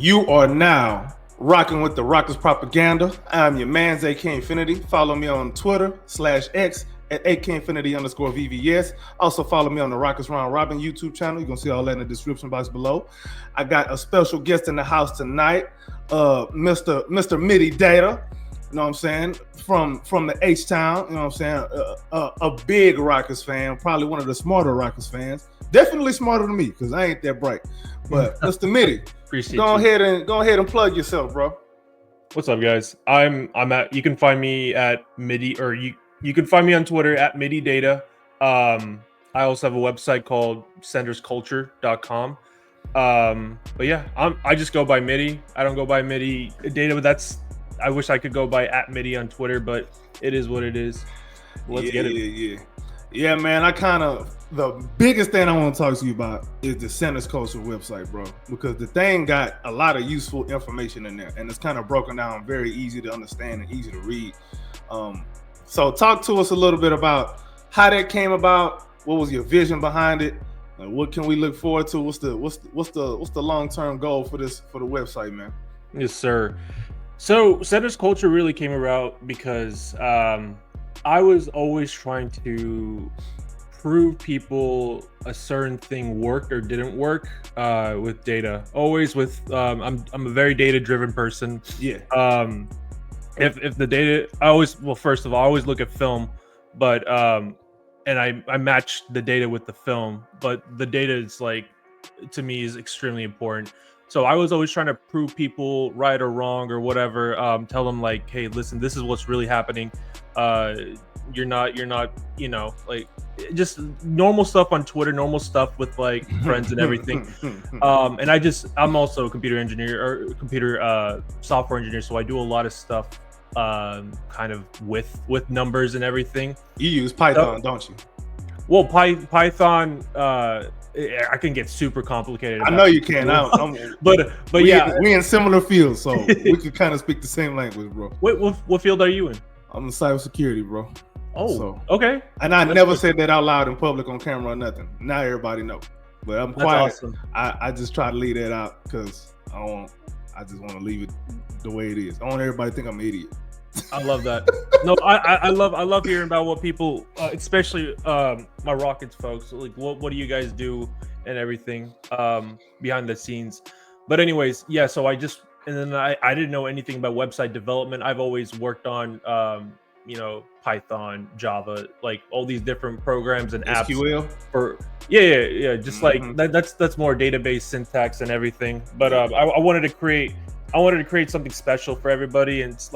You are now rocking with the Rockers Propaganda. I'm your man's AK Infinity. Follow me on Twitter /X at AKInfinity_VVS. Also follow me on the Rockers Round Robin YouTube channel. You're going to see all that in the description box below. I got a special guest in the house tonight, Mr. MIDI Data. You know what I'm saying? From the H-Town, you know what I'm saying? A big Rockers fan, probably one of the smarter Rockers fans. Definitely smarter than me, because I ain't that bright. But Mr. MIDI, go ahead and plug yourself, bro. What's up, guys? You can find me at MIDI, or you can find me on Twitter at MIDI Data. I also have a website called sendersculture.com. But yeah, I just go by MIDI. I don't go by MIDI Data, but I wish I could go by at MIDI on Twitter, but it is what it is. Let's get it. Yeah, man. The biggest thing I want to talk to you about is the Senders Culture website, bro, because the thing got a lot of useful information in there, and it's kind of broken down very easy to understand and easy to read. So talk to us a little bit about how that came about. What was your vision behind it? And what can we look forward to? What's the long-term goal for the website, man? Yes, sir. So Senders Culture really came about because I was always trying to prove people a certain thing worked or didn't work with data. Always with I'm a very data-driven person. Yeah. If the data, first of all, I always look at film, but and I match the data with the film, but the data is to me is extremely important. So I was always trying to prove people right or wrong or whatever. Tell them hey, listen, this is what's really happening. You're not, just normal stuff on Twitter, normal stuff with friends and everything. And I'm also a computer engineer or computer software engineer. So I do a lot of stuff kind of with numbers and everything. You use Python, don't you? Well, Python, I can get super complicated. I know you can. But we in similar fields, so we can kind of speak the same language, bro. What field are you in? I'm in cybersecurity, bro. Oh, so, okay. And I never said that out loud in public on camera or nothing. Now everybody knows. But I'm quiet. Awesome. I just try to leave that out because I just want to leave it the way it is. I want everybody to think I'm an idiot. I love that. No, I love hearing about what people, especially my Rockets folks, what do you guys do and everything behind the scenes. But anyways, yeah. So I didn't know anything about website development. I've always worked on Python, Java, all these different programs and apps. SQL. Just that's more database syntax and everything. But I wanted to create something special for everybody, and it's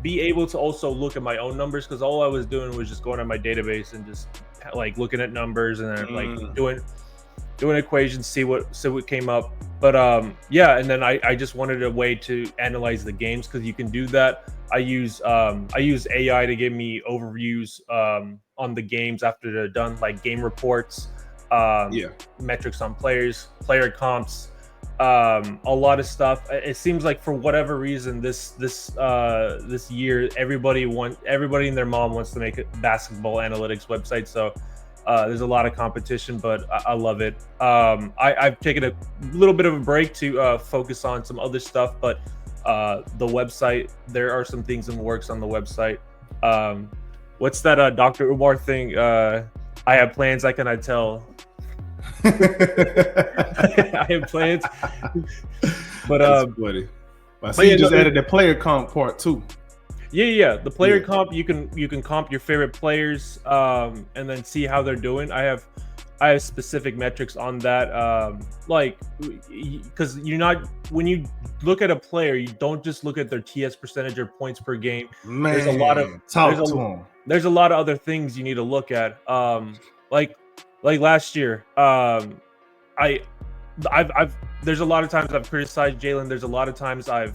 be able to also look at my own numbers, because all I was doing was just going on my database and just looking at numbers and then doing equations, see what came up. But and then I just wanted a way to analyze the games, because you can do that. I use AI to give me overviews on the games after they're done, game reports, metrics on players, player comps, a lot of stuff. It seems like for whatever reason this year everybody and their mom wants to make a basketball analytics website. So there's a lot of competition, but I love it. I've taken a little bit of a break to focus on some other stuff, but the website, there are some things in the works on the website. What's that Dr. Umar thing? I have plans, I cannot tell. I have plans. But I see you just added the player comp part too. Yeah. The player comp, you can comp your favorite players and then see how they're doing. I have specific metrics on that, because when you look at a player, you don't just look at their TS percentage or points per game. Man, there's a lot of other things you need to look at. Like last year, there's a lot of times I've criticized Jalen. There's a lot of times I've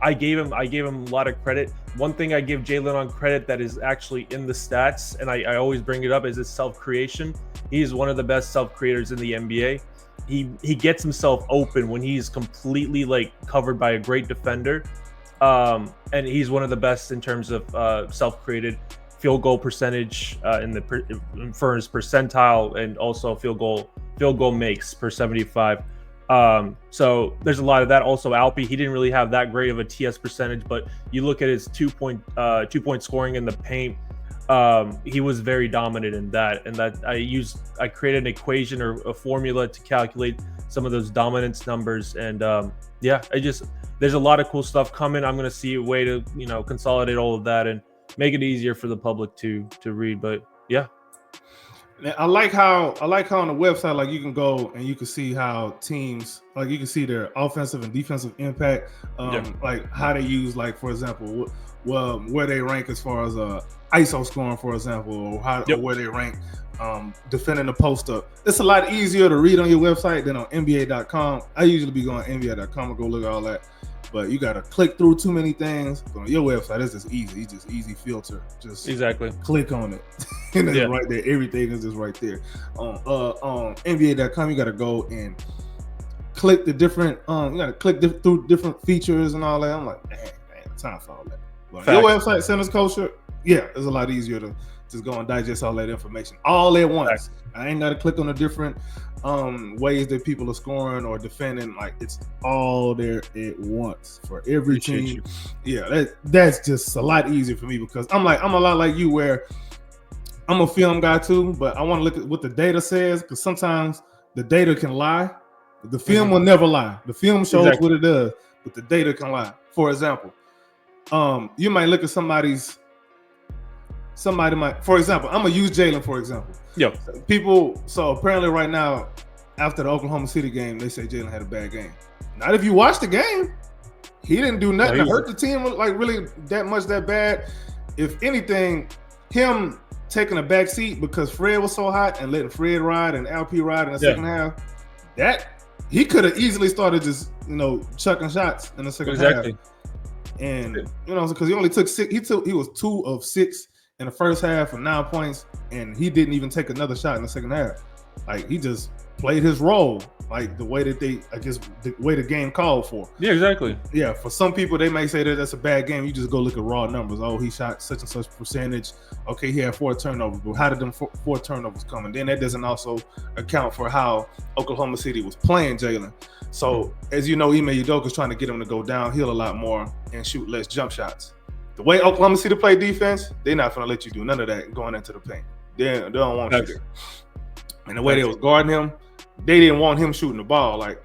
I gave him a lot of credit. One thing I give Jalen on credit that is actually in the stats, and I always bring it up, is his self-creation. He's one of the best self-creators in the NBA. He gets himself open when he's completely covered by a great defender, and he's one of the best in terms of self-created field goal percentage for his percentile, and also field goal makes per 75. So there's a lot of that. Also, Alpi, he didn't really have that great of a TS percentage, but you look at his 2 point scoring in the paint. He was very dominant in that, and that I created an equation or a formula to calculate some of those dominance numbers, and there's a lot of cool stuff coming. I'm going to see a way to consolidate all of that and make it easier for the public to read. But yeah. I like how on the website, like, you can go and you can see how teams, like, you can see their offensive and defensive impact, like how they use, like, for example, where they rank as far as ISO scoring, for example, or or where they rank defending the post up. It's a lot easier to read on your website than on NBA.com. I usually be going NBA.com and go look at all that. But you gotta click through too many things. But on your website, it's just easy. It's just easy filter. Just click on it, and it's right there. Everything is just right there. On NBA.com, you gotta go and click the different. You gotta click through different features and all that. I'm like, man, time for all that. But your website, Centers Culture, it's a lot easier to just go and digest all that information all at once. I ain't gotta click on the different ways that people are scoring or defending. Like, it's all there at once for every team. That's just a lot easier for me, because I'm a lot like you, where I'm a film guy too, but I want to look at what the data says, because sometimes the data can lie. The film will never lie. The film shows what it does, but the data can lie. For example, you might look at somebody might, for example, I'm gonna use Jalen for example. So apparently right now, after the Oklahoma City game, they say Jalen had a bad game. Not if you watch the game. He didn't do nothing to hurt the team, like, really that bad. If anything, him taking a back seat because Fred was so hot and letting Fred ride and LP ride in the second half, that he could have easily started just chucking shots in the second half. And because he only took 6, he was 2 of 6 in the first half for 9 points, and he didn't even take another shot in the second half. Like, he just played his role, like the way that the way the game called for. For some people, they may say that that's a bad game. You just go look at raw numbers. Oh, he shot such and such percentage. Okay, he had 4 turnovers, but how did them 4 turnovers come? And then that doesn't also account for how Oklahoma City was playing Jalen. So, as you know, Ime Udoka's trying to get him to go downhill a lot more and shoot less jump shots. The way Oklahoma City play defense, they're not going to let you do none of that going into the paint. They don't want you there. And the way they was guarding him, they didn't want him shooting the ball. Like,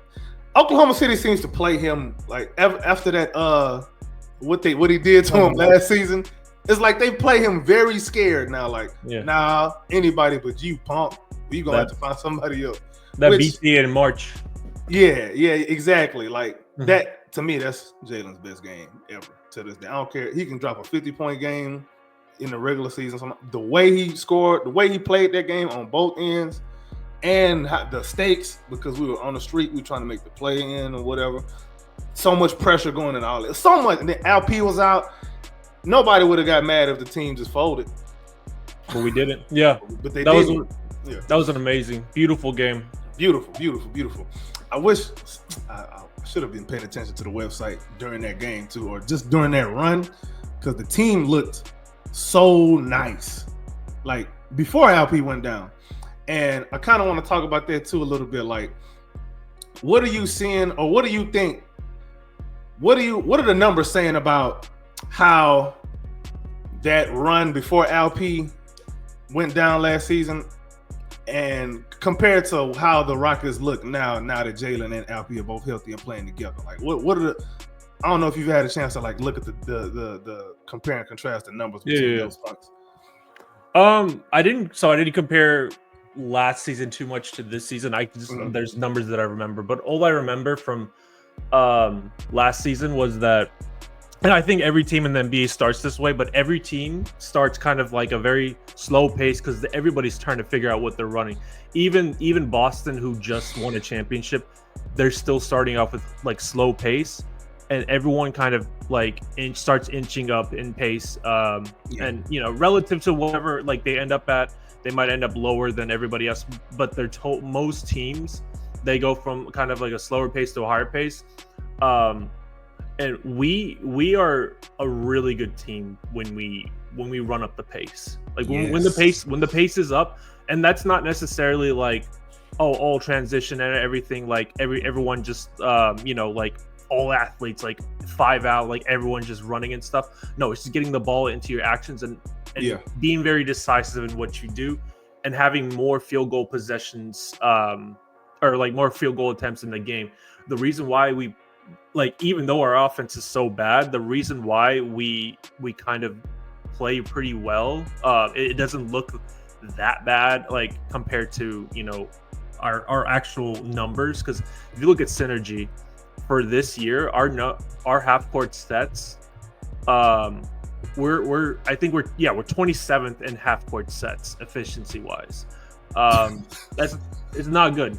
Oklahoma City seems to play him, like, after that what he did to him last season. It's like they play him very scared now. Like, nah, anybody but you, punk. You gonna have to find somebody else. BT in March. Yeah, exactly. Like, that, to me, that's Jalen's best game ever to this day. I don't care. He can drop a 50-point game in the regular season. The way he scored, the way he played that game on both ends, and the stakes, because we were on the street, we were trying to make the play in or whatever. So much pressure going in all this. So much. And then LP was out. Nobody would have got mad if the team just folded. But we didn't. But they didn't. That was an amazing, beautiful game. Beautiful. I wish I should have been paying attention to the website during that game too, or just during that run, because the team looked so nice, like, before LP went down. And I kind of want to talk about that too a little bit. Like, what are you seeing, or what do you think? What are the numbers saying about how that run before LP went down last season, and compared to how the Rockets look now that Jalen and Alpi are both healthy and playing together? Like, what are the? I don't know if you've had a chance to, like, look at the compare and contrast the numbers between those spots. I didn't compare last season too much to this season. There's numbers that I remember, but all I remember from last season was that, and I think every team in the NBA starts this way, but every team starts kind of like a very slow pace, because everybody's trying to figure out what they're running. Even Boston, who just won a championship, they're still starting off with, like, slow pace, and everyone kind of, like, starts inching up in pace. And relative to whatever, like, they end up at, they might end up lower than everybody else, but most teams, they go from kind of like a slower pace to a higher pace. And we are a really good team when we run up the pace. Like, when the pace is up, and that's not necessarily like all transition and everything, like everyone just like all athletes, like 5 out, like everyone just running and stuff. No, it's just getting the ball into your actions and being very decisive in what you do, and having more field goal possessions, or like more field goal attempts in the game. The reason why we, like, even though our offense is so bad, the reason why we kind of play pretty well, it doesn't look that bad, like compared to our actual numbers. Because if you look at synergy for this year, our half court sets, we're 27th in half court sets efficiency wise. It's not good.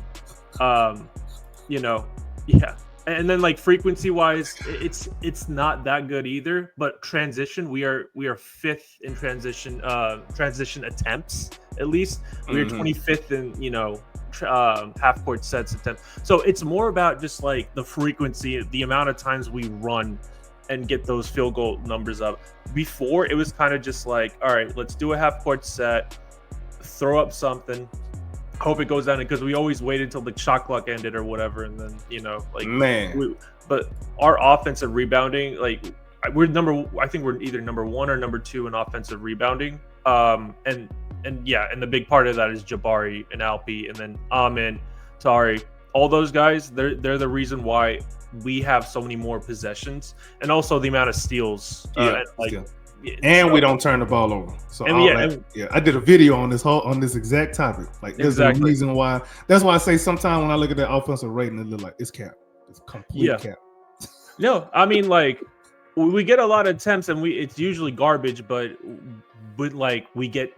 And then like frequency wise, it's not that good either. But transition, we are 5th in transition attempts. At least we are 25th in half court sets attempt. So it's more about just like the frequency, the amount of times we run and get those field goal numbers up. Before, it was kind of just like, all right, let's do a half court set, throw up something, hope it goes down, because we always wait until the shot clock ended or whatever, and then but our offensive rebounding, like I think we're either number 1 or number 2 in offensive rebounding, and the big part of that is Jabari and Alpi, and then Amin, Tari, all those guys. They're the reason why we have so many more possessions, and also the amount of steals. And we don't turn the ball over. So I did a video on this exact topic. Like there's a reason why. That's why I say sometimes when I look at that offensive rating, it look like it's cap. It's complete cap. No, I mean, like we get a lot of attempts, and it's usually garbage, but like we get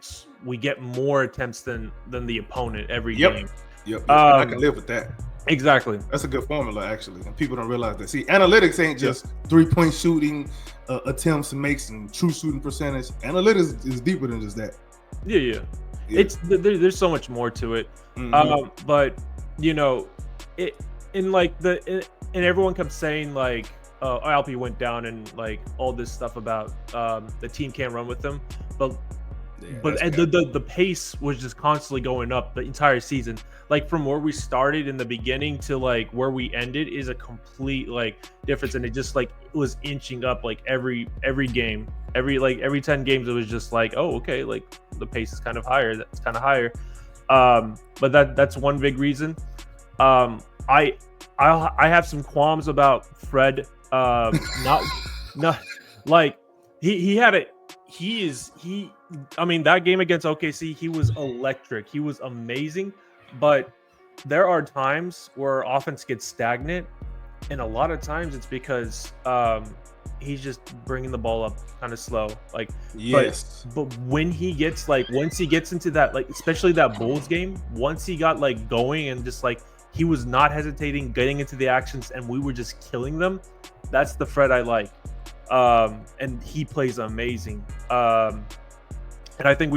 more attempts than the opponent every game. Yep. I can live with that. Exactly. That's a good formula, actually, and people don't realize that. See, analytics ain't just 3-point shooting, attempts and makes, and true shooting percentage. Analytics is deeper than just that. Yeah. It's there's so much more to it. But and everyone kept saying like, Alpi went down and like all this stuff about the team can't run with them, but the pace was just constantly going up the entire season. Like from where we started in the beginning to like where we ended is a complete like difference, and it just like it was inching up like every game, every 10 games it was just like, oh okay, like the pace is kind of higher. That's kind of higher. But that's one big reason. I have some qualms about Fred. Not like he had it. I mean, that game against OKC, he was electric. He was amazing. But there are times where offense gets stagnant, and a lot of times it's because he's just bringing the ball up kind of slow. Like, but when he gets once he gets into that, like especially that Bulls game, once he got like going and just like he was not hesitating, getting into the actions, and we were just killing them. That's the Fred I like. And he plays amazing. And I think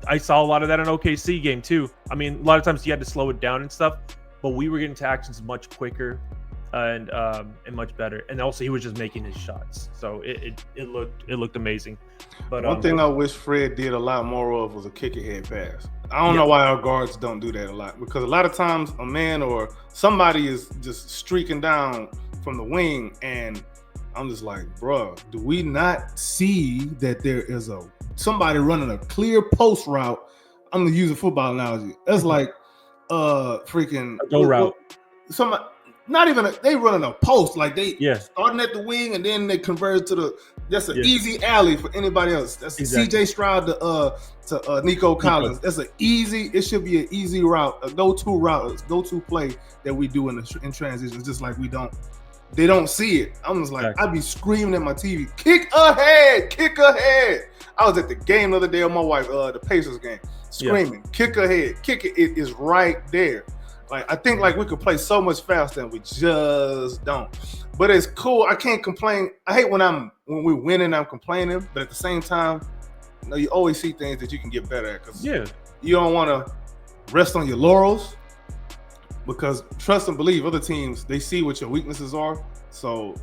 I saw a lot of that in OKC game too. I mean, a lot of times you had to slow it down and stuff, but we were getting to actions much quicker and much better. And also he was just making his shots. So it looked amazing. But one thing I wish Fred did a lot more of was a kick ahead pass. I don't know why our guards don't do that a lot, because a lot of times a man or somebody is just streaking down from the wing, and I'm just like, bruh, do we not see that there is somebody running a clear post route? I'm gonna use a football analogy. That's like freaking a go route. Somebody, they running a post, like they starting at the wing and then they convert to that's an easy alley for anybody else. That's CJ Stroud to Nico Collins. That's it should be an easy route, a go-to route, a go-to play that we do in transitions, just like they don't see it. I'm just like, I'd be screaming at my TV, kick ahead. I was at the game the other day with my wife, the Pacers game, screaming, kick ahead, kick it. It is right there. Like, I think like we could play so much faster and we just don't. But it's cool. I can't complain. I hate when we're winning, I'm complaining. But at the same time, you always see things that you can get better at, because you don't want to rest on your laurels. Because trust and believe, other teams, they see what your weaknesses are. So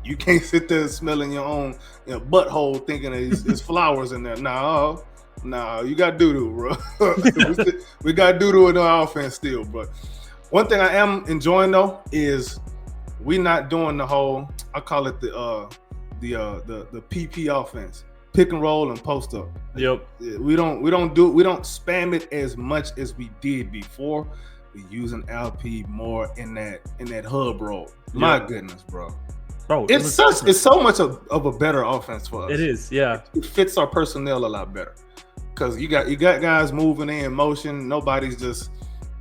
you can't sit there smelling your own butthole thinking there's flowers in there. No, Nah, you got doo-doo, bro. we got doo-doo in our offense still, but one thing I am enjoying though is we not doing the whole, I call it the PP offense, pick and roll and post up. Yep. We don't spam it as much as we did before. We're using LP more in that hub role. My goodness, bro. Bro, it's so much of a better offense for us. It is, yeah. It fits our personnel a lot better because you got guys moving in motion. Nobody's just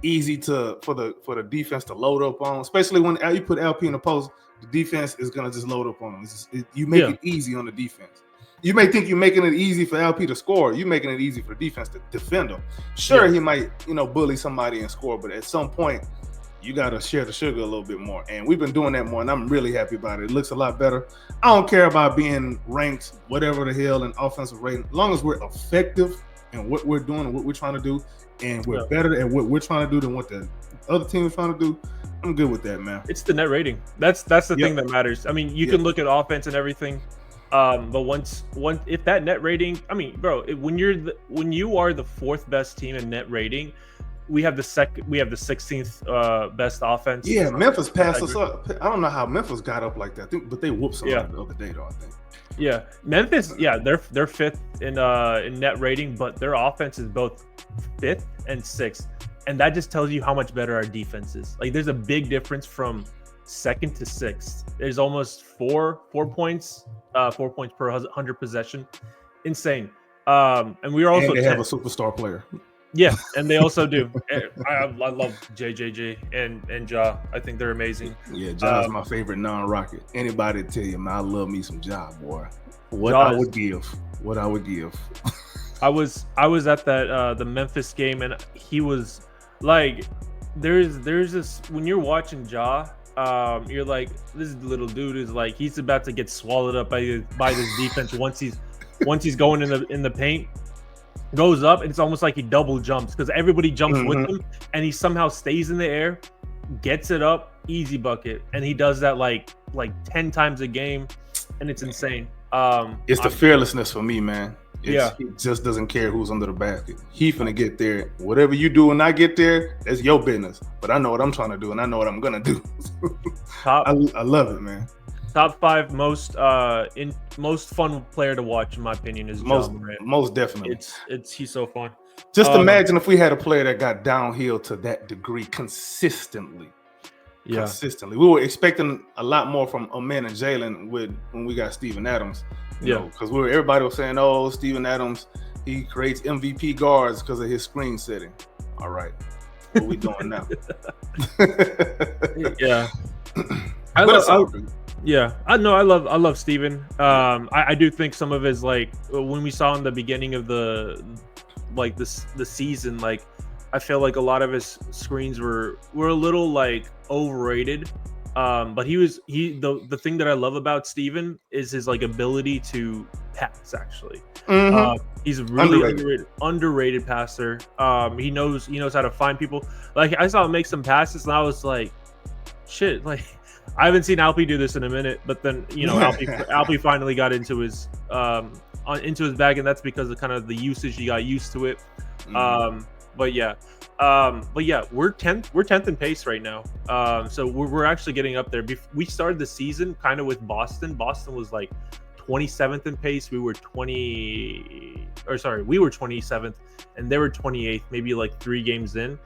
easy for the defense to load up on, especially when you put LP in the post. The defense is gonna just load up on them. You make it easy on the defense. You may think you're making it easy for LP to score. You're making it easy for the defense to defend him. Sure, he might bully somebody and score, but at some point you got to share the sugar a little bit more. And we've been doing that more, and I'm really happy about it. It looks a lot better. I don't care about being ranked whatever the hell in offensive rating. As long as we're effective in what we're doing and what we're trying to do, and we're better at what we're trying to do than what the other team is trying to do, I'm good with that, man. It's the net rating. That's the thing that matters. I mean, you can look at offense and everything, but once if that net rating, I mean, bro, when you are the fourth best team in net rating, we have the 16th best offense. Yeah, Memphis passed us up. I don't know how Memphis got up like that. But they whooped somebody the other day, though, I think. Yeah, Memphis. Yeah, they're fifth in net rating, but their offense is both fifth and sixth, and that just tells you how much better our defense is. Like, there's a big difference from second to sixth. There's almost four points per 100 possession. Insane. And we are also they have a superstar player. Yeah, and they also do. I love JJJ and Ja. I think they're amazing. Yeah, Ja's my favorite non-Rocket. Anybody tell you, man, I love me some Ja, boy. I would give. I was at that the Memphis game, and he was like, there's this, when you're watching Ja, you're like, this little dude is like, he's about to get swallowed up by this defense once he's going in the paint. Goes up, and it's almost like he double jumps because everybody jumps with him, and he somehow stays in the air, gets it up, easy bucket, and he does that like 10 times a game, and it's insane. It's the fearlessness for me, man. He just doesn't care who's under the basket. He finna get there. Whatever you do when I get there, that's your business. But I know what I'm trying to do, and I know what I'm gonna do. I love it, man. Top 5 most fun player to watch, in my opinion, is Ja Morant. Most definitely. He's so fun. Just imagine if we had a player that got downhill to that degree consistently. Yeah. Consistently. We were expecting a lot more from Amen and Jalen when we got Steven Adams. You know, because everybody was saying, oh, Steven Adams, he creates MVP guards because of his screen setting. All right. What we doing now? Yeah. I love Steven. I do think some of his, like, when we saw in the beginning of the season, like, I feel like a lot of his screens were a little like overrated. But the thing that I love about Steven is his like ability to pass, actually. He's a really underrated passer. He knows how to find people. Like, I saw him make some passes and I was like, shit, like, I haven't seen Alpi do this in a minute, but then Alpi finally got into his bag, and that's because of kind of the usage. He got used to it. But yeah, we're 10th in pace right now. So we're actually getting up there. We started the season kind of with Boston. Boston was like 27th in pace. We were 27th, and they were 28th, maybe like 3 games in.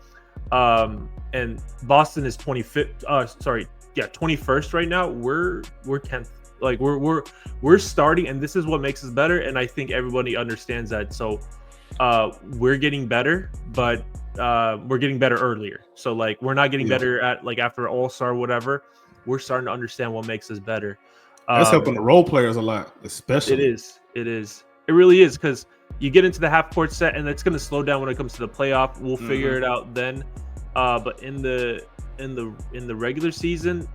And Boston is 25th. 21st right now. We're 10th. Like, we're starting, and this is what makes us better, and I think everybody understands that. So we're getting better, but we're getting better earlier. So, like, we're not getting better at, like, after All-Star whatever. We're starting to understand what makes us better. That's helping the role players a lot, especially. It really is, because you get into the half court set, and it's going to slow down when it comes to the playoff. We'll figure it out then. But in the regular season,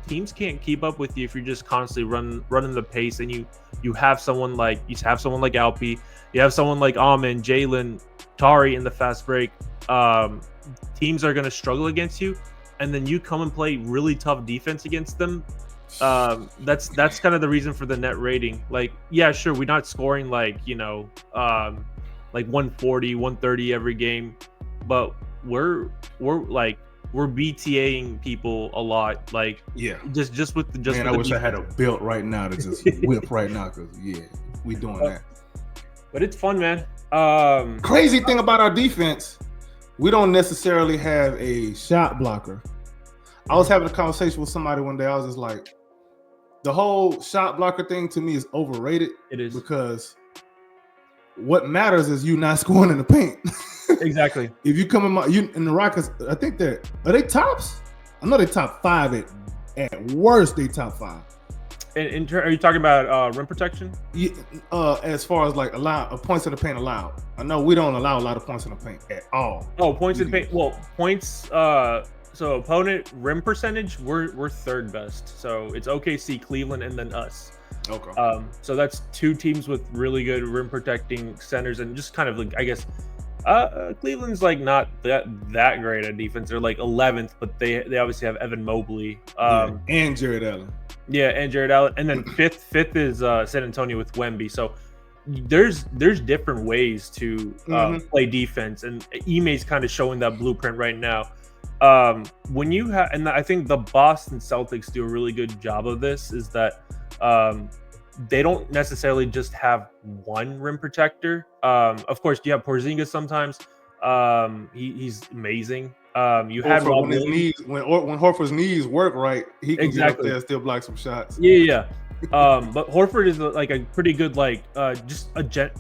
teams can't keep up with you if you're just constantly running the pace, and you have someone like Alpi, you have someone like Amen, Jalen, Tari in the fast break. Teams are going to struggle against you, and then you come and play really tough defense against them. That's kind of the reason for the net rating. Like, yeah, sure, we're not scoring like like 140, 130 every game, but we're BTAing people a lot. Like Yeah. just with the Man, I wish I had a belt right now to just whip right now, because we doing that. But it's fun, man. Crazy thing about our defense, we don't necessarily have a shot blocker. I was having a conversation with somebody one day. I was just like, the whole shot blocker thing to me is overrated. It is, because what matters is you not scoring in the paint. Exactly. If you come in the Rockets, I think are they tops? I know they top 5 at worst. They top 5. Are you talking about rim protection? Yeah, as far as like points in the paint allowed. I know we don't allow a lot of points in the paint at all. Oh, points in the paint. Well, points. So opponent rim percentage, we're third best. So it's OKC, Cleveland, and then us. Okay. So that's 2 teams with really good rim protecting centers, and just kind of like, I guess, Cleveland's like not that great at defense. They're like 11th, but they obviously have Evan Mobley. And Jared Allen. Yeah, and Jared Allen, and then fifth is San Antonio with Wemby. So there's different ways to play defense, and Ime's kind of showing that blueprint right now. When you have, and I think the Boston Celtics do a really good job of this, is that they don't necessarily just have one rim protector. Of course, you have Porzingis sometimes. He's amazing. You had when his knees, when Horford's knees work right, he can get up there and still block some shots. Yeah. But Horford is like a pretty good, like just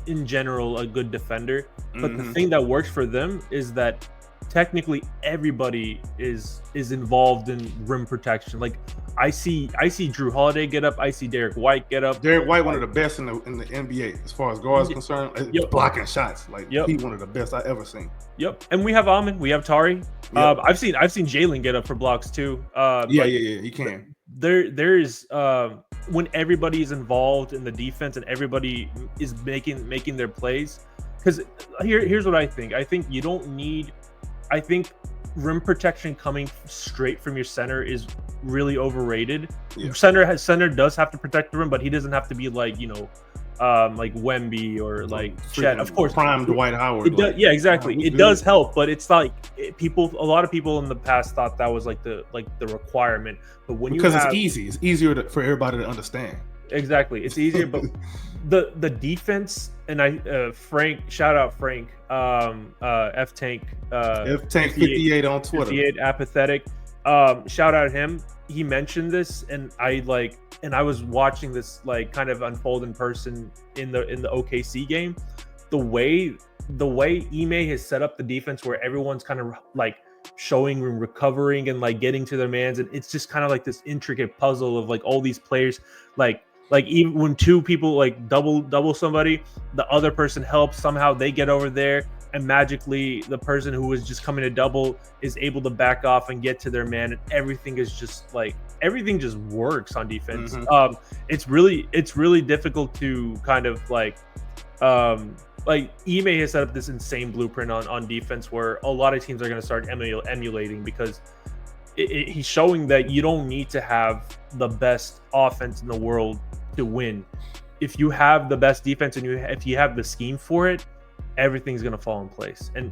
in general a good defender. But the thing that works for them is that technically everybody is involved in rim protection. Like I see Drew Holiday get up. I see Derek White get up. Derek White, one of the best in the NBA as far as guards concerned, blocking shots. Like he's one of the best I ever seen. Yep. And we have Amin, we have Tari. I've seen Jalen get up for blocks too. He can. There's when everybody is involved in the defense and everybody is making their plays. Because here's what I think. I think you don't need. I think rim protection coming straight from your center is really overrated. Yeah. Center does have to protect the rim, but he doesn't have to be like, like Wemby or like Chet. Of course, prime Dwight Howard. Yeah, exactly. It does help, but it's like a lot of people in the past thought that was like the requirement. But because it's easy, it's easier for everybody to understand. Exactly, it's easier, but the defense, and Frank, shout out Frank, F Tank 58 on Twitter, 58 apathetic, shout out him. He mentioned this, and I was watching this like kind of unfold in person in the OKC game. The way Ime has set up the defense, where everyone's kind of like showing and recovering and like getting to their mans, and it's just kind of like this intricate puzzle of like all these players, like even when 2 people like double somebody, the other person helps, somehow they get over there, and magically the person who was just coming to double is able to back off and get to their man, and everything just works on defense. It's really difficult to kind of like Ime has set up this insane blueprint on defense where a lot of teams are going to start emulating, because he's showing that you don't need to have the best offense in the world to win. If you have the best defense and if you have the scheme for it, everything's gonna fall in place. And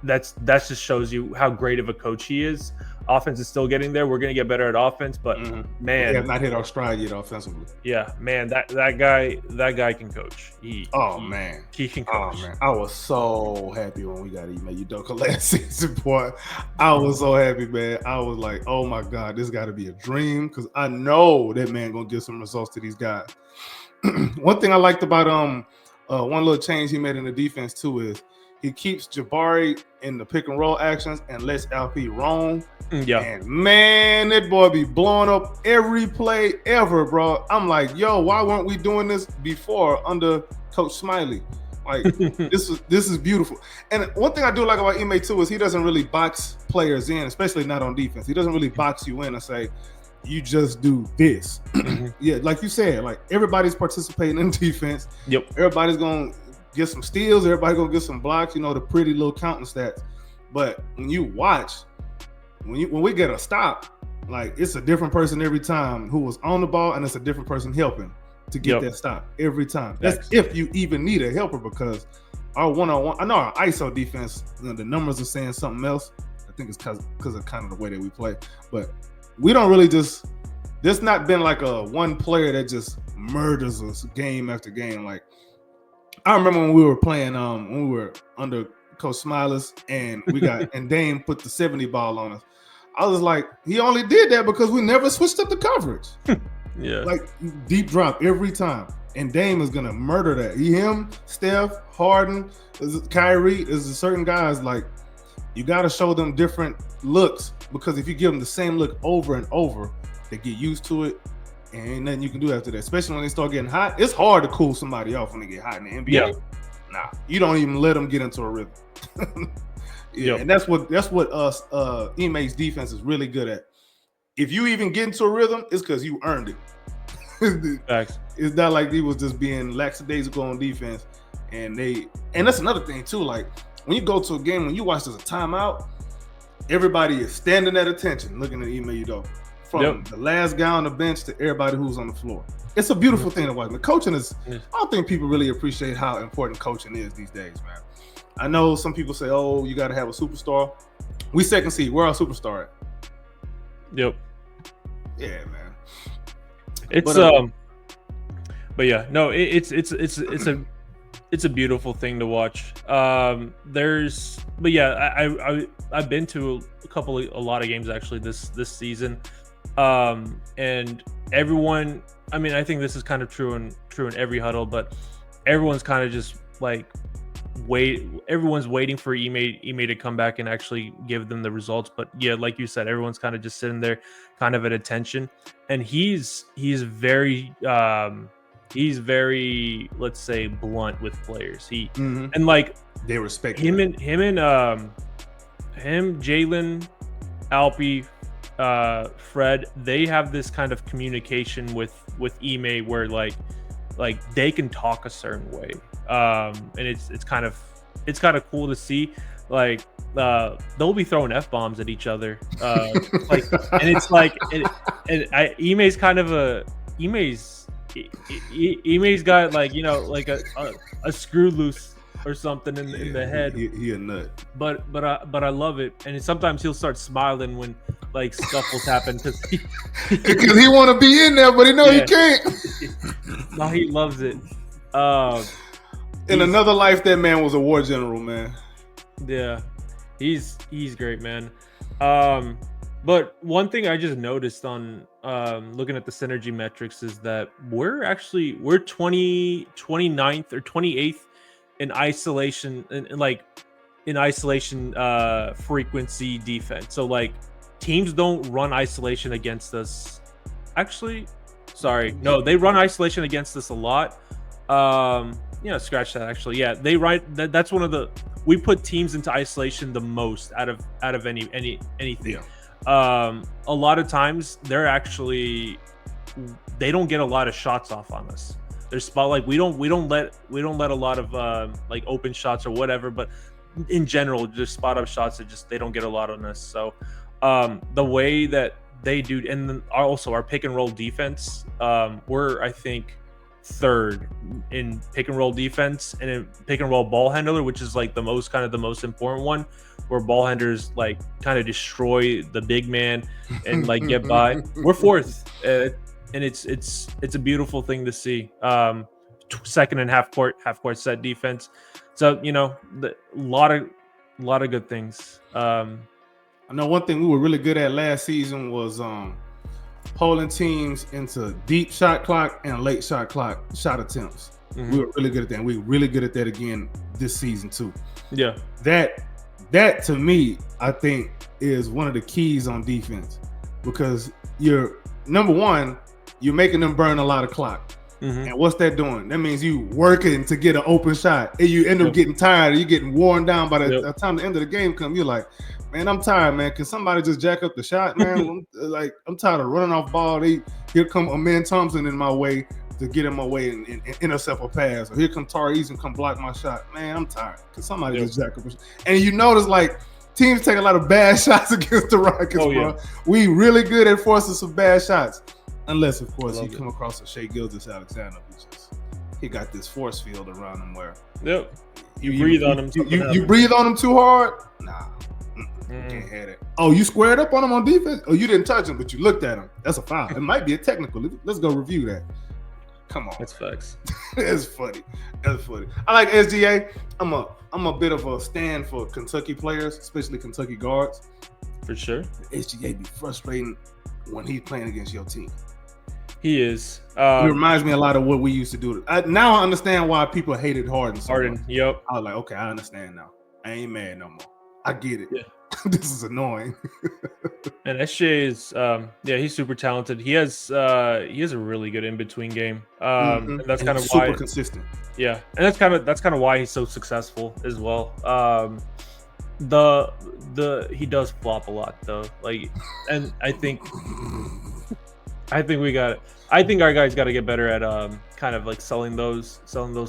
that just shows you how great of a coach he is. Offense is still getting there. We're gonna get better at offense, but man, we have not hit our stride yet offensively. Yeah, man, that guy can coach. He can coach. Oh man, I was so happy when we got Ime Udoka last season, boy. I was so happy, man. I was like, oh my god, this got to be a dream, because I know that man gonna give some results to these guys. One thing I liked about one little change he made in the defense too is he keeps Jabari in the pick and roll actions and lets LP roam. Yeah. And man, that boy be blowing up every play ever, bro. I'm like, yo, why weren't we doing this before under Coach Smiley? Like, this is beautiful. And one thing I do like about Ime too is he doesn't really box players in, especially not on defense. He doesn't really box you in and say, you just do this. Yeah, like you said, like everybody's participating in defense. Yep. Everybody's gonna get some steals. Everybody gonna get some blocks. The pretty little counting stats. But when you watch, when we get a stop, like it's a different person every time who was on the ball, and it's a different person helping to get that stop every time. That's if you even need a helper, because our one-on-one. I know our ISO defense, the numbers are saying something else. I think it's because of kind of the way that we play, but we don't really just. There's not been like a one player that just murders us game after game. Like I remember when we were playing, when we were under Coach Smilers, and we got and Dame put the 70 ball on us. I was like, he only did that because we never switched up the coverage. Yeah, like deep drop every time, and Dame is gonna murder that. Him, Steph, Harden, Kyrie, is certain guys like you got to show them different looks because if you give them the same look over and over, they get used to it, and ain't nothing you can do after that. Especially when they start getting hot, it's hard to cool somebody off when they get hot in the NBA. Yeah. Nah, you don't even let them get into a rhythm. And that's what us Ime's defense is really good at. If you even get into a rhythm, it's because you earned it. Facts. It's not like he was just being lackadaisical on defense, and that's another thing too. Like when you go to a game, when you watch as a timeout, everybody is standing at attention, looking at Ime Udoka. From the last guy on the bench to everybody who's on the floor. It's a beautiful thing to watch. The coaching is, I don't think people really appreciate how important coaching is these days, man. I know some people say, oh, you got to have a superstar. We second seed. Where our superstar at? Yep. Yeah, man. It's, but yeah, no, it's a beautiful thing to watch. But yeah, I've been to a lot of games actually this season. And everyone, I mean, I think this is kind of true in every huddle, but everyone's kind of just like everyone's waiting for Ime to come back and actually give them the results. But yeah, like you said, everyone's kind of just sitting there kind of at attention, and he's very let's say blunt with players. And like they respect him and Jalen, Alpi, Fred, they have this kind of communication with Ime where like they can talk a certain way, and it's kind of cool to see. Like they'll be throwing F-bombs at each other, like, and it's like Ime's kind of Ime's got like, you know, like a screw loose or something in the head. He a nut. But I love it, and sometimes he'll start smiling when like scuffles happen because he want to be in there, but he know he can't. No, he loves it. In another life, that man was a war general, man. Yeah, he's great, man. But one thing I just noticed on looking at the synergy metrics is that we're 29th or 28th in isolation, in isolation frequency defense. So like teams don't run isolation against us. Actually, sorry, no, they run isolation against us a lot. Scratch that. Actually, yeah, they that's one of the, we put teams into isolation the most out of anything. Yeah. A lot of times they don't get a lot of shots off on us. There's spot, like we don't let a lot of like open shots or whatever, but in general, just spot up shots that they don't get a lot on us. So the way that they do, and then also our pick and roll defense, we're, I think, third in pick and roll defense, and in pick and roll ball handler, which is like the most important one, where ball handlers like kind of destroy the big man and like get by. We're fourth, and it's a beautiful thing to see. Second and half court set defense. So, you know, a lot of good things. I know one thing we were really good at last season was pulling teams into deep shot clock and late shot clock shot attempts. Mm-hmm. We were really good at that. We're really good at that again this season too. Yeah. That to me, I think, is one of the keys on defense, because you're, number one, you're making them burn a lot of clock. Mm-hmm. And what's that doing? That means you working to get an open shot, and you end up getting tired, or you're getting worn down by the time the end of the game comes. You're like, man, I'm tired, man. Can somebody just jack up the shot, man? I'm tired of running off ball. Here come Amen Thompson in my way to get in my way and intercept a pass. Or here come Tari Eason come block my shot. Man, I'm tired. Can somebody just jack up a shot? And you notice, like, teams take a lot of bad shots against the Rockets, bro. Yeah. We really good at forcing some bad shots. Unless, of course, you come across a Shai Gilgeous-Alexander, who just he got this force field around him where Yep. You breathe on him. You breathe on him too hard? Nah. Can't have it. Oh, you squared up on him on defense? Oh, you didn't touch him, but you looked at him. That's a foul. It might be a technical. Let's go review that. Come on. That's facts. That's funny. That's funny. I like SGA. I'm a bit of a stand for Kentucky players, especially Kentucky guards. For sure. SGA be frustrating when he's playing against your team. He is. It reminds me a lot of what we used to do. Now I understand why people hated Harden so much. Yep. I was like, okay, I understand now. I ain't mad no more. I get it. Yeah. This is annoying. And SJ is, he's super talented. He has a really good in between game. And that's kind of why super consistent. Yeah, and that's kind of why he's so successful as well. He does flop a lot though. Like, and I think our guys got to get better at kind of like selling those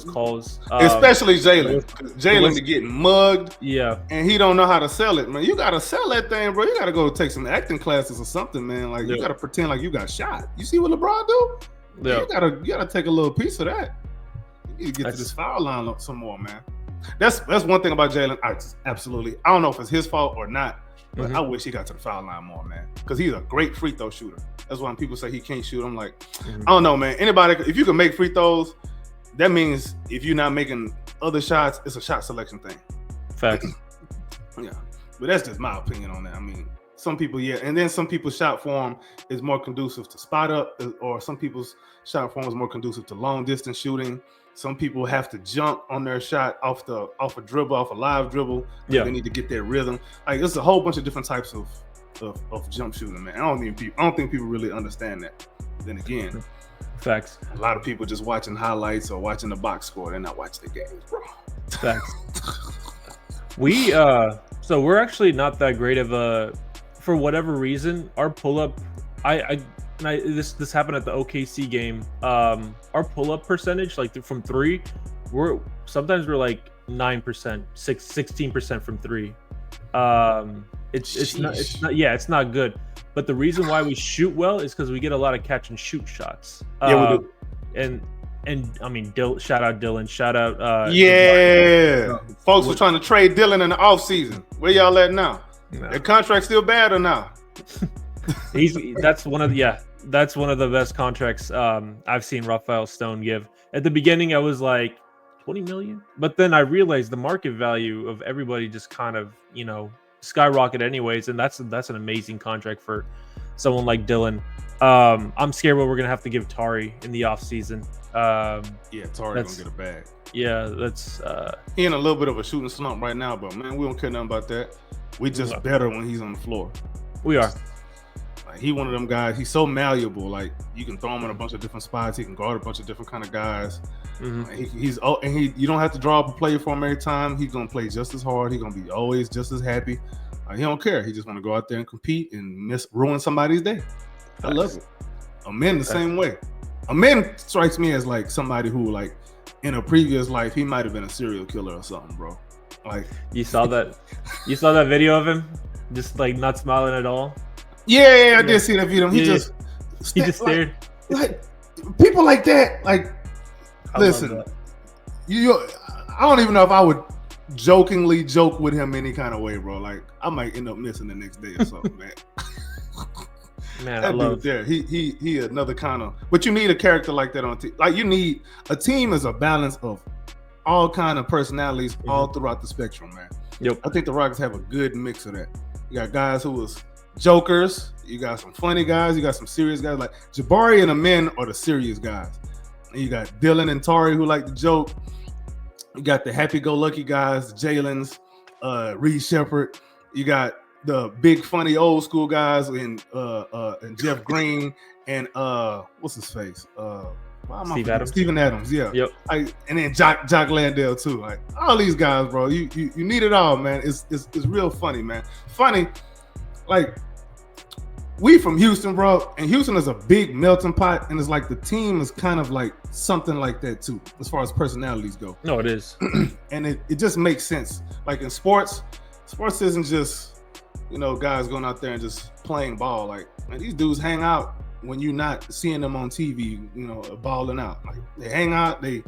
calls, especially Jalen. Jalen be getting mugged. Yeah, and he don't know how to sell it, man. You gotta sell that thing, bro. You gotta go take some acting classes or something, man. Like you gotta pretend like you got shot. You see what LeBron do? Yeah, you gotta take a little piece of that. You need to get to this foul line some more, man. That's one thing about Jalen. Absolutely, I don't know if it's his fault or not, but I wish he got to the foul line more, man. Because he's a great free throw shooter. That's why when people say he can't shoot, I'm like, I don't know, man. Anybody, if you can make free throws, that means if you're not making other shots, it's a shot selection thing. Facts. Yeah, but that's just my opinion on that. I mean, some people, yeah, and then some people's shot form is more conducive to spot up, or some people's shot form is more conducive to long distance shooting. Some people have to jump on their shot off a dribble, off a live dribble. Yeah, they need to get their rhythm. Like there's a whole bunch of different types of jump shooting, man. I don't think people really understand that. Then again, facts. A lot of people just watching highlights or watching the box score. They're not watching the games, bro. Facts. So we're actually not that great of a, for whatever reason, our pull up. This happened at the OKC game. Our pull up percentage, like from three, we're like 9%, 16% from three. It's not good. But the reason why we shoot well is because we get a lot of catch and shoot shots. We do. And I mean, shout out Dylan, shout out. Folks were trying to trade Dylan in the offseason. Where y'all at now? No. Their contract still bad or now? That's one of the best contracts I've seen Rafael Stone give. At the beginning, I was like 20 million, but then I realized the market value of everybody just kind of skyrocket anyways, and that's an amazing contract for someone like Dylan. I'm scared what we're gonna have to give Tari in the offseason. Tari gonna get a bag. Yeah, that's he in a little bit of a shooting slump right now, but man, we don't care nothing about that. We just better when he's on the floor. We are. Like, he one of them guys. He's so malleable. Like you can throw him in a bunch of different spots. He can guard a bunch of different kind of guys. You don't have to draw up a play for him every time. He's gonna play just as hard. He's gonna be always just as happy. He don't care. He just want to go out there and compete and ruin somebody's day. I love it. Amen the same way. Amen strikes me as like somebody who, like, in a previous life, he might have been a serial killer or something, bro. Like you saw that video of him just like not smiling at all. Yeah, I did see that video. He just stared. Like people like that. Like, listen, I don't even know if I would jokingly joke with him any kind of way, bro. Like I might end up missing the next day or something, man. Man, that I love there. He another kind of. But you need a character like that on a team. Like you need a team is a balance of all kind of personalities all throughout the spectrum, man. Yep. I think the Rockets have a good mix of that. You got guys who was jokers. You got some funny guys. You got some serious guys. Like Jabari and Amen are the serious guys. And you got Dylan and Tari who like to joke. You got the happy-go-lucky guys, Jalen's, Reed Shepherd. You got the big funny old school guys and Jeff Green and what's his face? Steven Adams, yeah. Yep. And then Jock Landale too. Like all these guys, bro. You need it all, man. It's real funny, man. Funny, like we from Houston, bro, and Houston is a big melting pot, and it's like the team is kind of like something like that too, as far as personalities go. No, it is. And it just makes sense. Like in sports isn't just, guys going out there and just playing ball. Like, man, these dudes hang out when you're not seeing them on TV, balling out. Like they hang out, they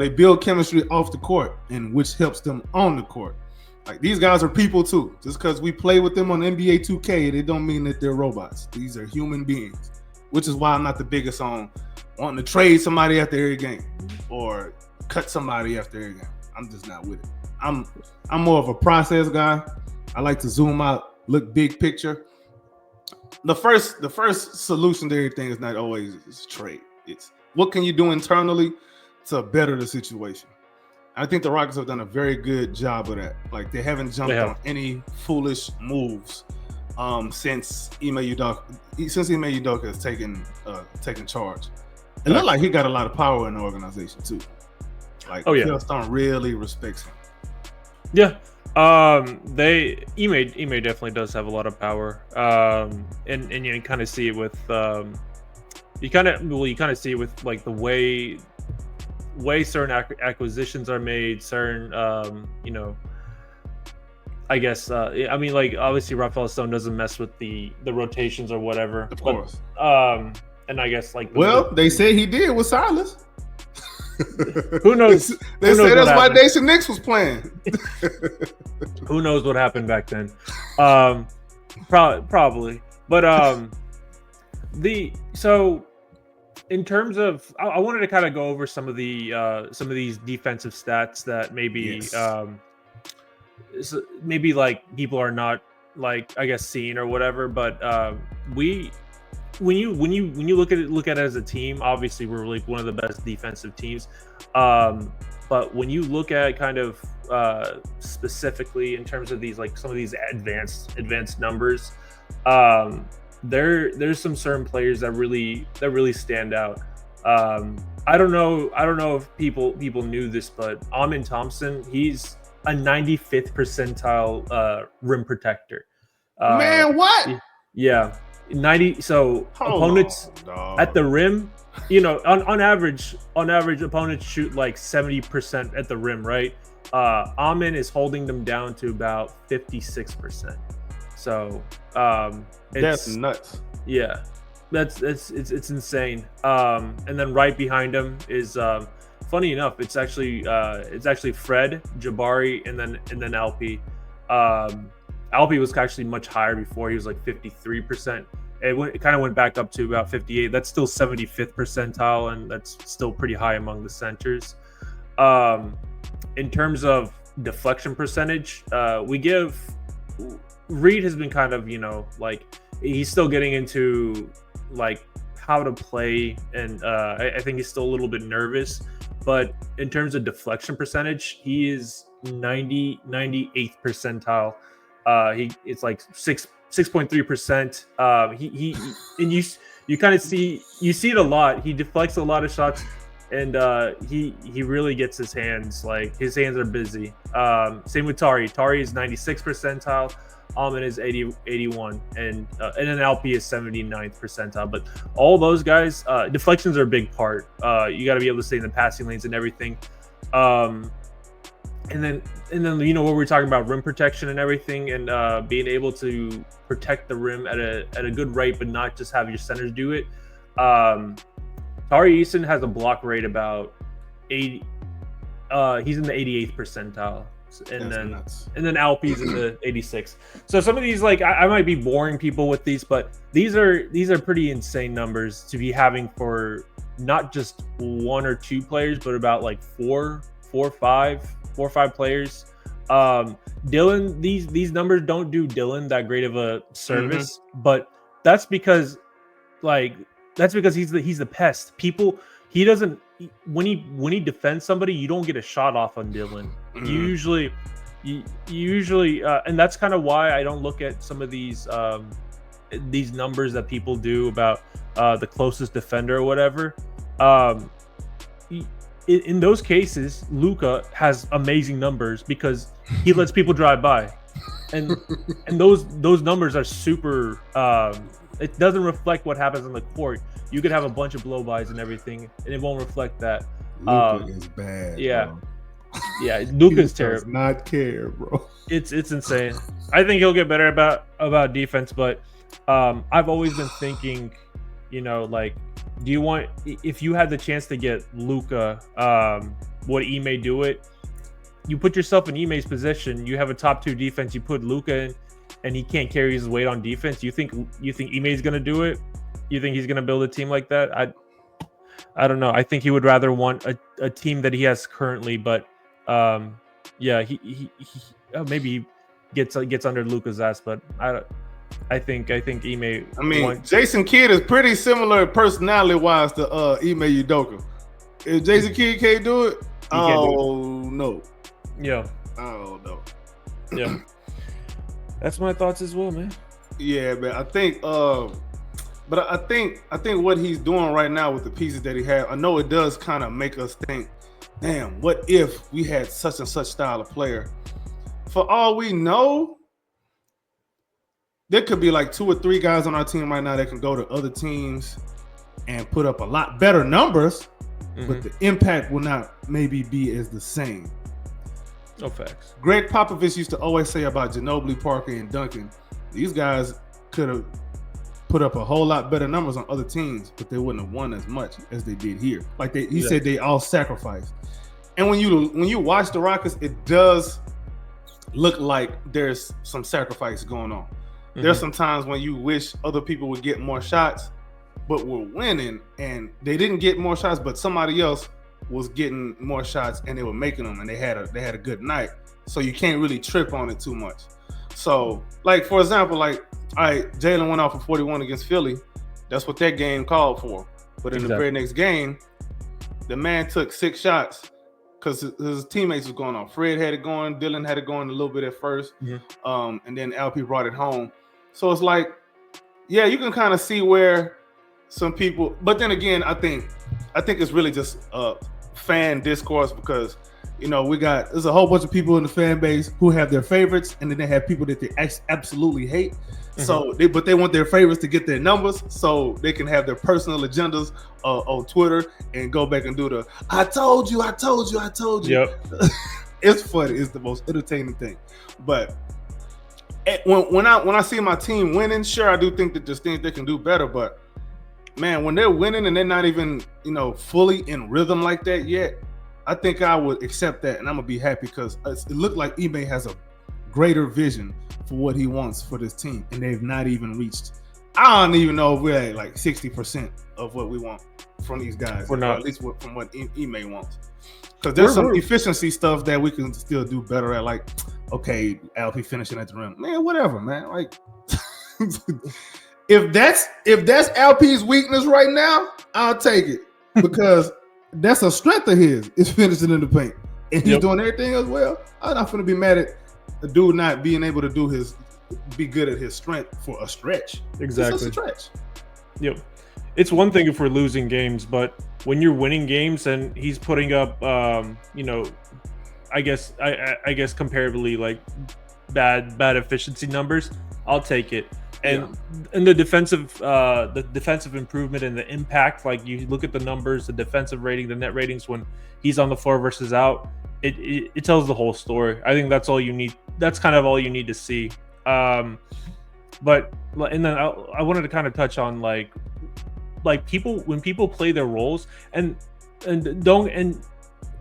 build chemistry off the court, and which helps them on the court. Like these guys are people too. Just because we play with them on NBA 2K, they don't mean that they're robots. These are human beings, which is why I'm not the biggest on wanting to trade somebody after every game or cut somebody after every game. I'm just not with it. I'm more of a process guy. I like to zoom out, look big picture. The first solution to everything is not always trade. It's what can you do internally to better the situation. I think the Rockets have done a very good job of that. Like they haven't jumped on any foolish moves since Ime Udoka has taken charge. It looked like he got a lot of power in the organization too. Like Phil Stone really respects him. Yeah. Ime definitely does have a lot of power. And you kind of see it with you kind of see it with like the way certain acquisitions are made, certain I guess I mean, like obviously Rafael Stone doesn't mess with the rotations or whatever. Of course. And I guess like they say he did with Silas. Who knows? They say that's why Nation Knicks was playing. Who knows what happened back then? Probably. But so in terms of, I wanted to kind of go over some of these defensive stats that maybe maybe like people are not like I guess seeing or whatever. But when you look at it as a team, obviously we're like one of the best defensive teams. But when you look at kind of specifically in terms of these like some of these advanced numbers, there's some certain players that really stand out. I don't know if people knew this, but Amin Thompson, he's a 95th percentile rim protector. Man, what? Yeah. 90. So opponents at the rim, on average opponents shoot like 70% at the rim, right? Amin is holding them down to about 56%. So that's nuts. Yeah, it's insane. And then right behind him is funny enough, it's actually Fred, Jabari, and then Alpi. Alpi was actually much higher before. He was like 53%. It kind of went back up to about 58. That's still 75th percentile, and that's still pretty high among the centers. In terms of deflection percentage, Reed has been kind of, like he's still getting into like how to play, and I think he's still a little bit nervous. But in terms of deflection percentage, he is 98th percentile. It's like 6.3%. He and you kind of see it a lot. He deflects a lot of shots, and he really gets his hands are busy. Same with Tari. Tari is 96th percentile. Amin is 81, and then Alpi is 79th percentile. But all those guys, deflections are a big part. You got to be able to stay in the passing lanes and everything. And then what we were talking about, rim protection and everything, and being able to protect the rim at a good rate, but not just have your centers do it. Tari Eason has a block rate about 80. He's in the 88th percentile, and then Alpi's in the 86th. So some of these, like I might be boring people with these, but these are pretty insane numbers to be having for not just one or two players, but about like four or five players. Dylan, these numbers don't do Dylan that great of a service, but that's because he's the pest. He doesn't, when he defends somebody, you don't get a shot off on Dylan. You usually and that's kind of why I don't look at some of these numbers that people do about the closest defender or whatever. In those cases, Luka has amazing numbers because he lets people drive by, and those numbers are super. It doesn't reflect what happens on the court. You could have a bunch of blow-bys and everything, and it won't reflect that. Luka is bad. Yeah, bro. Yeah. Luka's terrible. Does not care, bro. It's insane. I think he'll get better about defense, but I've always been thinking, like, do you want, if you had the chance to get Luka, would Ime do it? You put yourself in Ime's position. You have a top 2 defense. You put Luka in, and he can't carry his weight on defense. You think Ime's gonna do it? You think he's gonna build a team like that? I don't know. I think he would rather want a team that he has currently, but yeah, he maybe gets under Luka's ass, but I think Ime. I mean, Jason Kidd is pretty similar personality wise to Ime Udoka. If Jason Kidd can't do it, no. Yeah. Oh no. Yeah. That's my thoughts as well, man. Yeah, man. I think but I think what he's doing right now with the pieces that he had, I know it does kind of make us think, damn, what if we had such and such style of player? For all we know, there could be like 2 or 3 guys on our team right now that can go to other teams and put up a lot better numbers, but the impact will not maybe be as the same. No facts. Greg Popovich used to always say about Ginobili, Parker, and Duncan, these guys could have put up a whole lot better numbers on other teams, but they wouldn't have won as much as they did here. Like he said, they all sacrificed. And when you watch the Rockets, it does look like there's some sacrifice going on. There's some times when you wish other people would get more shots, but we're winning, and they didn't get more shots, but somebody else was getting more shots and they were making them, and they had a good night. So you can't really trip on it too much. So, like, for example, like, all right, Jalen went off for 41 against Philly. That's what that game called for. But in the very next game, the man took 6 shots because his teammates was going on. Fred had it going, Dylan had it going a little bit at first, and then LP brought it home. So it's like, yeah, you can kind of see where some people, but then again, I think it's really just fan discourse, because there's a whole bunch of people in the fan base who have their favorites, and then they have people that they absolutely hate. So but they want their favorites to get their numbers, so they can have their personal agendas on Twitter and go back and do the I told you. Yep. It's funny. It's the most entertaining thing. But when I see my team winning, sure, I do think that there's things they can do better, but man, when they're winning and they're not even, fully in rhythm like that yet, I think I would accept that, and I'm gonna be happy, because it looked like Ime has a greater vision for what he wants for this team, and they've not even reached. I don't even know if we're at like 60% of what we want from these guys, or at least from what Ime wants. Because there's some efficiency stuff that we can still do better at. Like, okay, LP finishing at the rim, man, whatever, man. Like, if that's LP's weakness right now, I'll take it, because that's a strength of his. Is finishing in the paint, and he's doing everything as well. I'm not going to be mad at the dude not being able to be good at his strength for a stretch. Exactly. It's a stretch. Yep. It's one thing if we're losing games, but when you're winning games and he's putting up, I guess comparably like bad efficiency numbers, I'll take it. And the defensive improvement and the impact, like you look at the numbers, the defensive rating, the net ratings when he's on the floor versus out, it tells the whole story. I think that's all you need. That's kind of all you need to see. But and then I wanted to kind of touch on like people, when people play their roles and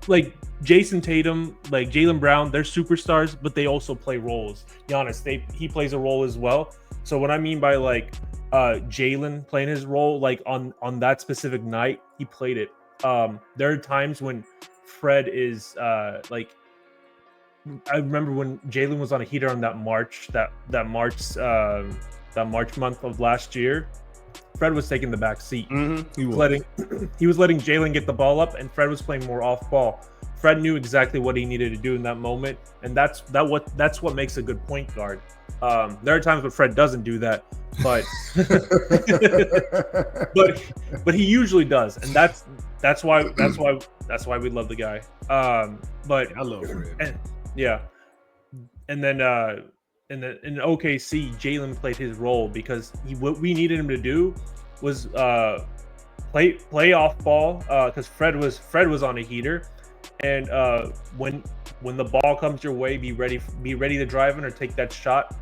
like Jason Tatum, like Jaylen Brown, they're superstars, but they also play roles. Giannis, he plays a role as well. So what I mean by like Jaylen playing his role, like on that specific night, he played it. There are times when Fred is like, I remember when Jaylen was on a heater on that March month of last year. Fred was taking the back seat. He was letting Jaylen get the ball up, and Fred was playing more off ball. Fred knew exactly what he needed to do in that moment, and that's what makes a good point guard. There are times when Fred doesn't do that, but but he usually does, and that's why we love the guy. But I love Fred. And then in OKC, Jaylen played his role, because what we needed him to do was play off ball, because Fred was on a heater, and when the ball comes your way, be ready to drive in or take that shot.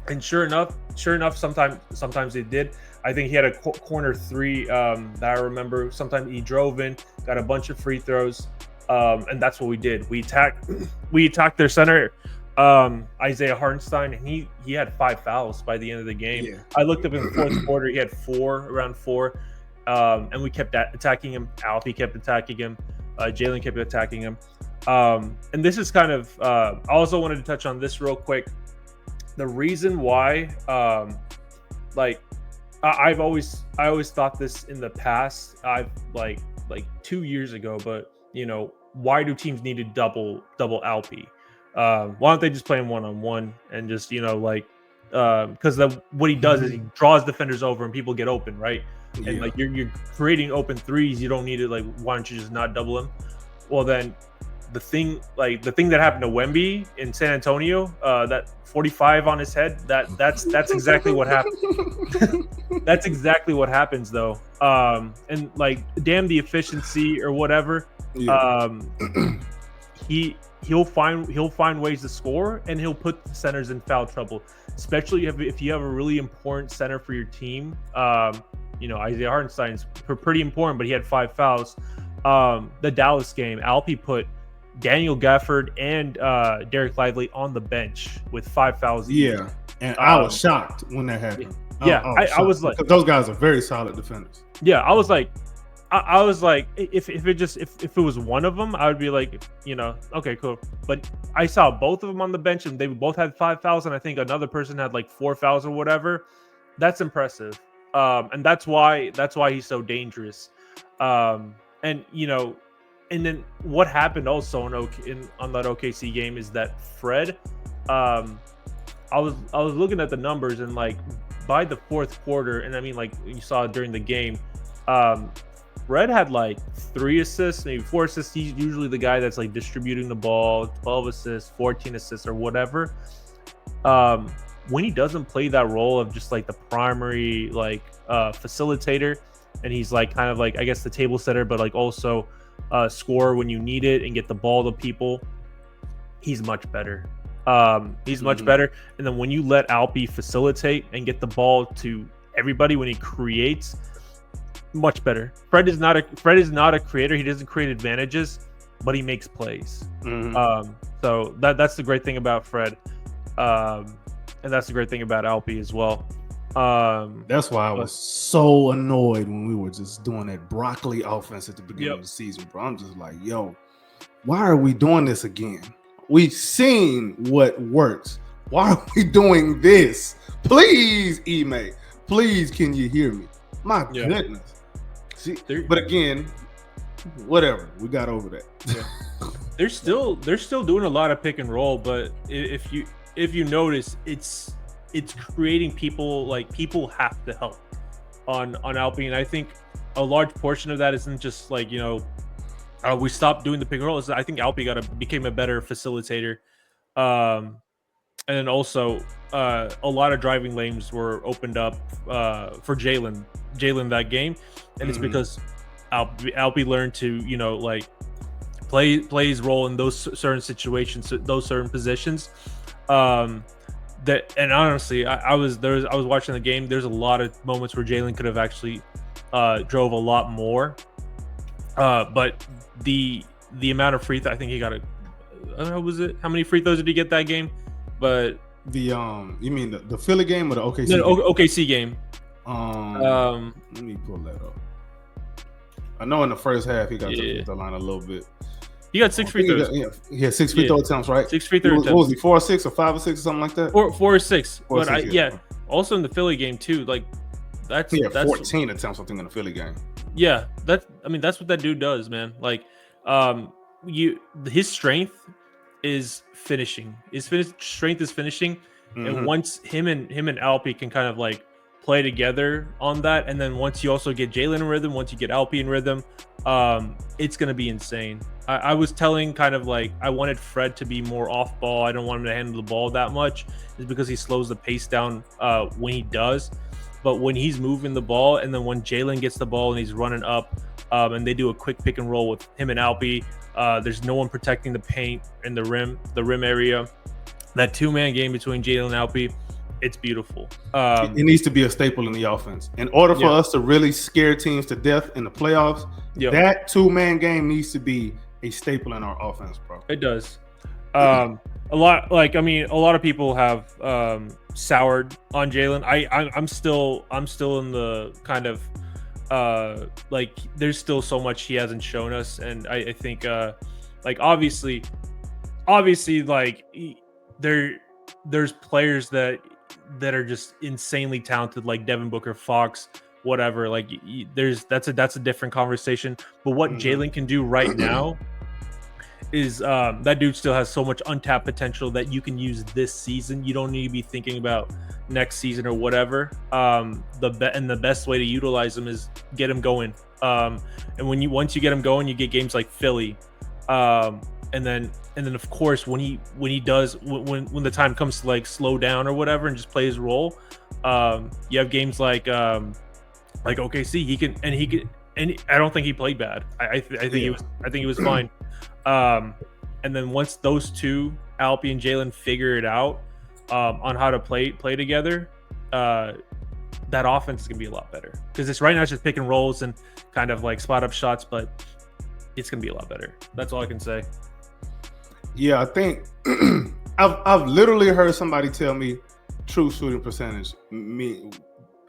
And sure enough, sometimes it did. I think he had a corner three that I remember. Sometimes he drove in, got a bunch of free throws, and that's what we did. We attacked their center, Isaiah Hartenstein, and he had 5 fouls by the end of the game. Yeah. I looked up in the fourth quarter; he had around four, and we kept attacking him. Alfie kept attacking him. Jalen kept attacking him. And this is kind of. I also wanted to touch on this real quick. The reason why, I always thought this in the past. I've like 2 years ago, but why do teams need to double Alpi? Why don't they just play him 1-on-1 and just because what he does is he draws defenders over and people get open, right? Yeah. And you're creating open threes. You don't need it. Why don't you just not double him? Well, then the thing that happened to Wemby in San Antonio, that 45 on his head, that's exactly what happened. That's exactly what happens though. And damn the efficiency or whatever. Yeah. He'll find ways to score, and he'll put the centers in foul trouble, especially if you have a really important center for your team. Isaiah Hartenstein's pretty important, but he had 5 fouls. The Dallas game, Alpi put Daniel Gafford and Derek Lively on the bench with 5 fouls. Yeah, and I was shocked when that happened. Yeah, I was like, those guys are very solid defenders. Yeah, I was like, if it was one of them, I would be like, okay, cool. But I saw both of them on the bench, and they both had 5 fouls, and I think another person had 4 fouls or whatever. That's impressive, and that's why he's so dangerous. And then what happened also on that OKC game is that Fred, I was looking at the numbers, and by the fourth quarter, and I mean you saw it during the game, Fred had 3 assists, maybe 4 assists. He's usually the guy that's distributing the ball, 12 assists, 14 assists, or whatever. When he doesn't play that role of just the primary facilitator, and he's I guess the table setter, but also score when you need it and get the ball to people, he's much better. He's much better. And then when you let Alpi facilitate and get the ball to everybody when he creates, much better. Fred is not a creator. He doesn't create advantages, but he makes plays. So that's the great thing about Fred, and that's the great thing about Alpi as well. That's why I was so annoyed when we were just doing that broccoli offense at the beginning of the season, bro. I'm just like, yo, why are we doing this again? We've seen what works. Why are we doing this? Please, Ime. Please, can you hear me? My goodness. See, but again, whatever. We got over that. Yeah. They're still doing a lot of pick and roll, but if you notice, it's creating people. People have to help on Alpi, and I think a large portion of that isn't just we stopped doing the pick and roll. I think Alpi became a better facilitator, and then also a lot of driving lanes were opened up for Jalen that game, and it's because Alpi learned to play his role in those certain situations, those certain positions. And honestly, I was watching the game. There's a lot of moments where Jalen could have actually drove a lot more, but the amount of free throws, I think he got how many free throws did he get that game? But the you mean the Philly game or the OKC? No, OKC game. Let me pull that up. I know in the first half he got to the line a little bit. He got 6 free throws. He had 6 free throw attempts, right? 6 free throw attempts. What was he, 4 or 6 or 5 or 6 or something like that? 4 or 6. Four or But six, also in the Philly game too. That's 14 attempts, I think, in the Philly game. Yeah, that's what that dude does, man. His strength is finishing. His strength is finishing, and once him and Alpi can kind of play together on that, and then once you also get Jalen in rhythm, once you get Alpi in rhythm, it's gonna be insane. I was telling I wanted Fred to be more off ball. I don't want him to handle the ball that much, is because he slows the pace down when he does. But when he's moving the ball, and then when Jalen gets the ball and he's running up, and they do a quick pick and roll with him and Alpi, there's no one protecting the paint and the rim area. That 2-man game between Jalen and Alpi, it's beautiful. It needs to be a staple in the offense. In order for us to really scare teams to death in the playoffs, that 2-man game needs to be a staple in our offense, bro. It does. A lot of people have soured on Jalen. I'm still in the kind of like there's still so much he hasn't shown us, and I think like obviously like there's players that are just insanely talented, like Devin Booker, Fox, whatever. Like that's a different conversation. But what Jalen can do right now is that dude still has so much untapped potential that you can use this season. You don't need to be thinking about next season or whatever. The best way to utilize him is get him going. And once you get him going, you get games like Philly. And then of course when the time comes to like slow down or whatever and just play his role, you have games like OKC. He can and I don't think he played bad. I think he was fine. And then once those two, Alpi and Jalen, figure it out on how to play together, that offense is gonna be a lot better, because it's right now it's just pick and rolls and kind of like spot up shots, but it's gonna be a lot better. That's all I can say. Yeah, I think I've literally heard somebody tell me true shooting percentage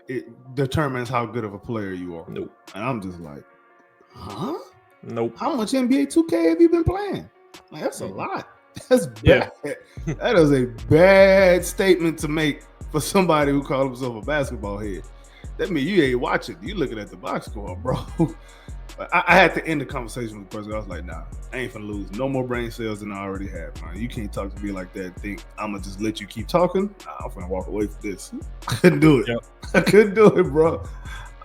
it determines how good of a player you are. Nope. And I'm just like, huh? Nope. How much NBA 2K have you been playing? Like, that's a lot. That's bad. Yeah. That is a bad statement to make for somebody who calls himself a basketball head. That means you ain't watching. You looking at the box score, bro. I had to end the conversation with the person. I was like, nah, I ain't finna lose no more brain cells than I already have, man. You can't talk to me like that and think I'm gonna just let you keep talking. Nah, I'm finna walk away from this. I couldn't do it. Yep. I couldn't do it, bro.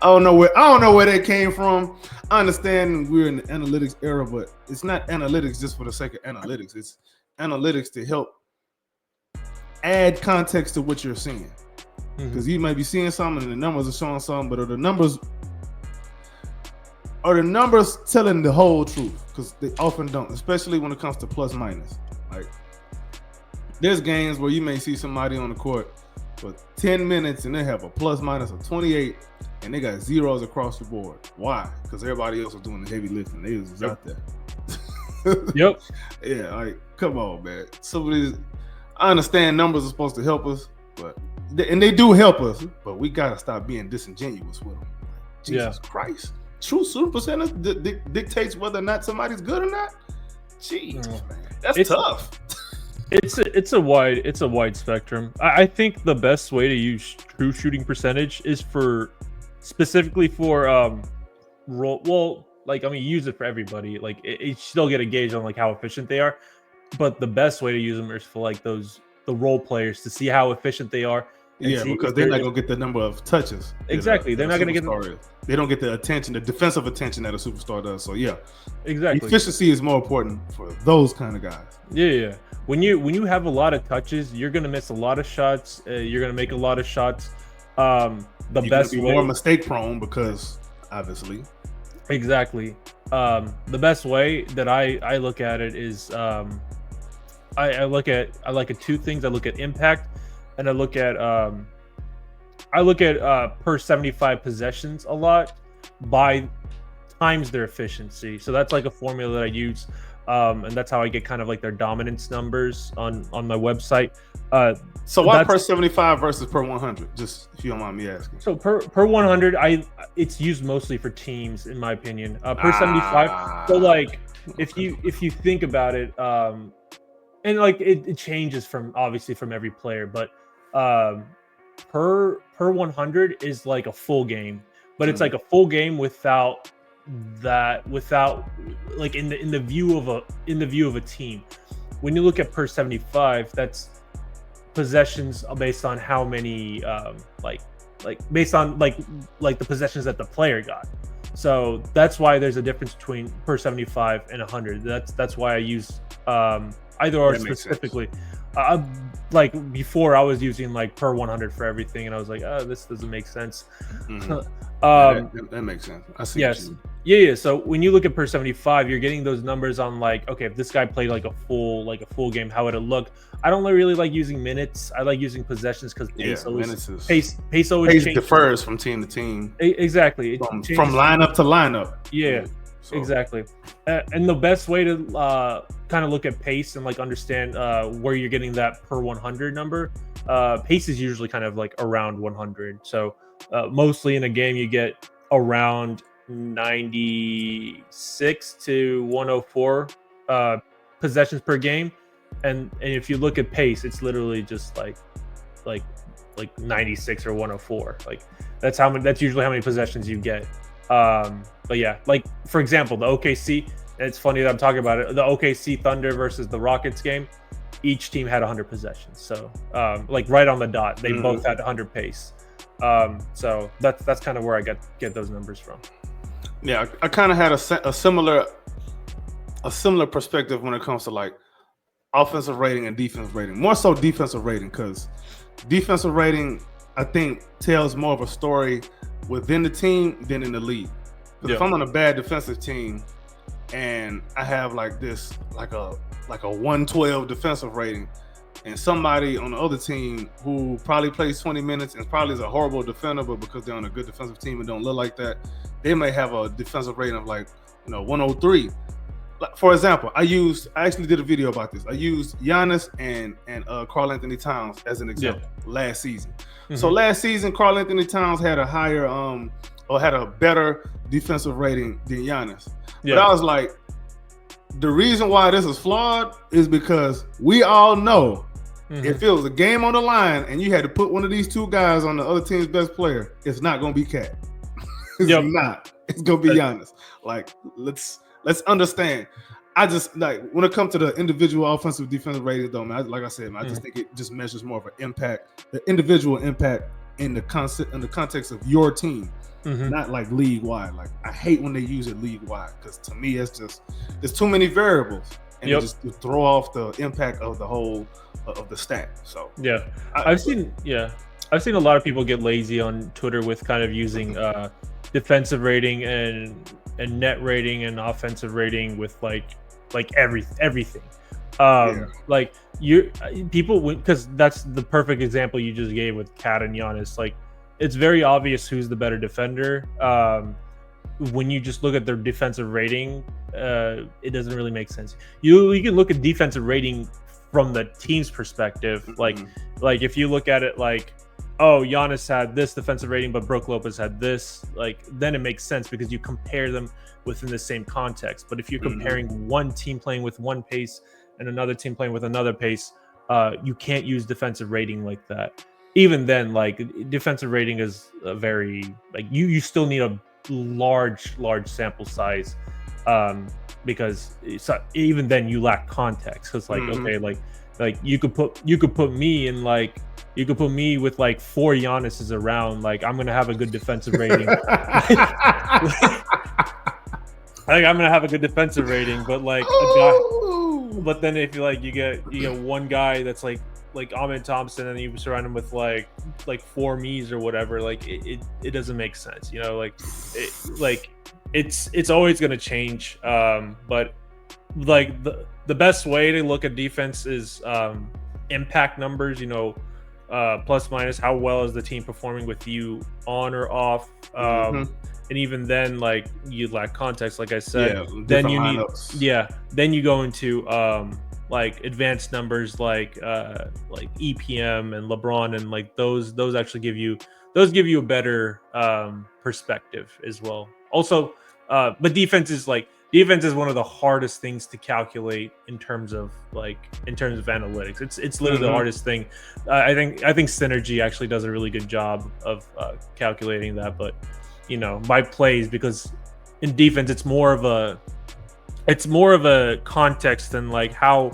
I don't know where that came from. I understand we're in the analytics era, but it's not analytics just for the sake of analytics. It's analytics to help add context to what you're seeing. Because you might be seeing something and the numbers are showing something, but are the numbers telling the whole truth? Because they often don't, especially when it comes to plus minus. Like, there's games where you may see somebody on the court for 10 minutes and they have a plus minus of 28 and they got zeros across the board. Why? Because everybody else was doing the heavy lifting. They was out there. Yep. Yeah, like, come on, man. Some of these, I understand numbers are supposed to help us, and they do help us, but we got to stop being disingenuous with them. Like, Jesus Christ. True shooting percentage dictates whether or not somebody's good or not. Jeez, man, that's tough. It's a wide spectrum. I think the best way to use true shooting percentage is specifically for use it for everybody. Like you still get a gauge on like how efficient they are, but the best way to use them is for like the role players to see how efficient they are. Yeah, because they're not gonna get the number of touches. Exactly, they're not gonna get. They don't get the attention, the defensive attention that a superstar does. So yeah, exactly. Efficiency is more important for those kind of guys. Yeah. When you have a lot of touches, you're gonna miss a lot of shots. You're gonna make a lot of shots. You're best be way, more mistake prone because obviously. Exactly. The best way that I look at it is I look at two things. I look at impact. And I look at per 75 possessions a lot by times their efficiency. So that's like a formula that I use, and that's how I get kind of like their dominance numbers on my website. So why per 75 versus per 100? Just if you don't mind me asking. So per 100, it's used mostly for teams, in my opinion. Per 75. So like if you think about it, and like it changes from every player, but per 100 is like a full game, but it's like a full game without like in the view of a team. When you look at per 75, that's possessions based on how many like based on like the possessions that the player got. So that's why there's a difference between per 75 and 100. That's why I use either or specifically. Like before, I was using like per 100 for everything, and I was like, "Oh, this doesn't make sense." Mm-hmm. That makes sense. I see. Yes, Yeah. So when you look at per 75, you're getting those numbers on like, okay, if this guy played like a full game, how would it look? I don't really like using minutes. I like using possessions because Yeah, minutes is pace always pace changes. differs from team to team, Exactly. It from changes. lineup to lineup. Yeah. So. Exactly. And the best way to kind of look at pace and like understand where you're getting that per 100 number, pace is usually kind of like around 100. So mostly in a game you get around 96 to 104 possessions per game, and if you look at pace, it's literally just like 96 or 104. Like that's usually how many possessions you get. But yeah, like for example, the OKC. It's funny that I'm talking about it. The OKC Thunder versus the Rockets game, each team had 100 possessions. So like right on the dot, they both had 100 pace. So that's kind of where I get those numbers from. Yeah, I kind of had a similar perspective when it comes to like offensive rating and defensive rating. More so defensive rating, because defensive rating I think tells more of a story within the team than in the league. If I'm on a bad defensive team and I have like a 112 defensive rating, and somebody on the other team who probably plays 20 minutes and probably is a horrible defender, but because they're on a good defensive team and don't look like that, they may have a defensive rating of like 103. For example, I actually did a video about this. I used Giannis and Karl Anthony Towns as an example last season. So last season, Karl Anthony Towns had a higher or had a better defensive rating than Giannis. But I was like, the reason why this is flawed is because we all know if it was a game on the line and you had to put one of these two guys on the other team's best player, it's not going to be Cat. It's not. It's going to be Giannis. Like, let's understand. I just like when it comes to the individual offensive defensive rating, though, man. Like I said, man, I just think it just measures more of an impact, the individual impact in the context of your team, not like league wide. Like I hate when they use it league wide because to me, it's just there's too many variables, and it just throw off the impact of the whole of the stat. So I've seen a lot of people get lazy on Twitter with kind of using defensive rating and net rating and offensive rating with like everything. Like people, because that's the perfect example you just gave with Kat and Giannis. Like it's very obvious who's the better defender. When you just look at their defensive rating, it doesn't really make sense. You can look at defensive rating from the team's perspective. Like if you look at it like, oh, Giannis had this defensive rating, but Brook Lopez had this, like then it makes sense because you compare them within the same context. But if you're comparing one team playing with one pace and another team playing with another pace, you can't use defensive rating like that. Even then, like defensive rating is a very like you still need a large sample size, because even then you lack context. Because like okay, like you could put me in like. You could put me with like 4 Giannis's around. Like I'm gonna have a good defensive rating. I think I'm gonna have a good defensive rating, but like a guy. But then if you get one guy that's like Ahmed Thompson, and you surround him with like 4 me's or whatever, like it doesn't make sense. It's always gonna change. But like the best way to look at defense is impact numbers. Plus minus, how well is the team performing with you on or off, and even then like you lack context, like I said. Then you lineups. Then you go into like advanced numbers like EPM and LeBron, and like those actually give you a better perspective as well. Also but defense is one of the hardest things to calculate in terms of analytics. It's literally the hardest thing. I think Synergy actually does a really good job of calculating that, but by plays, because in defense it's more of a context than like how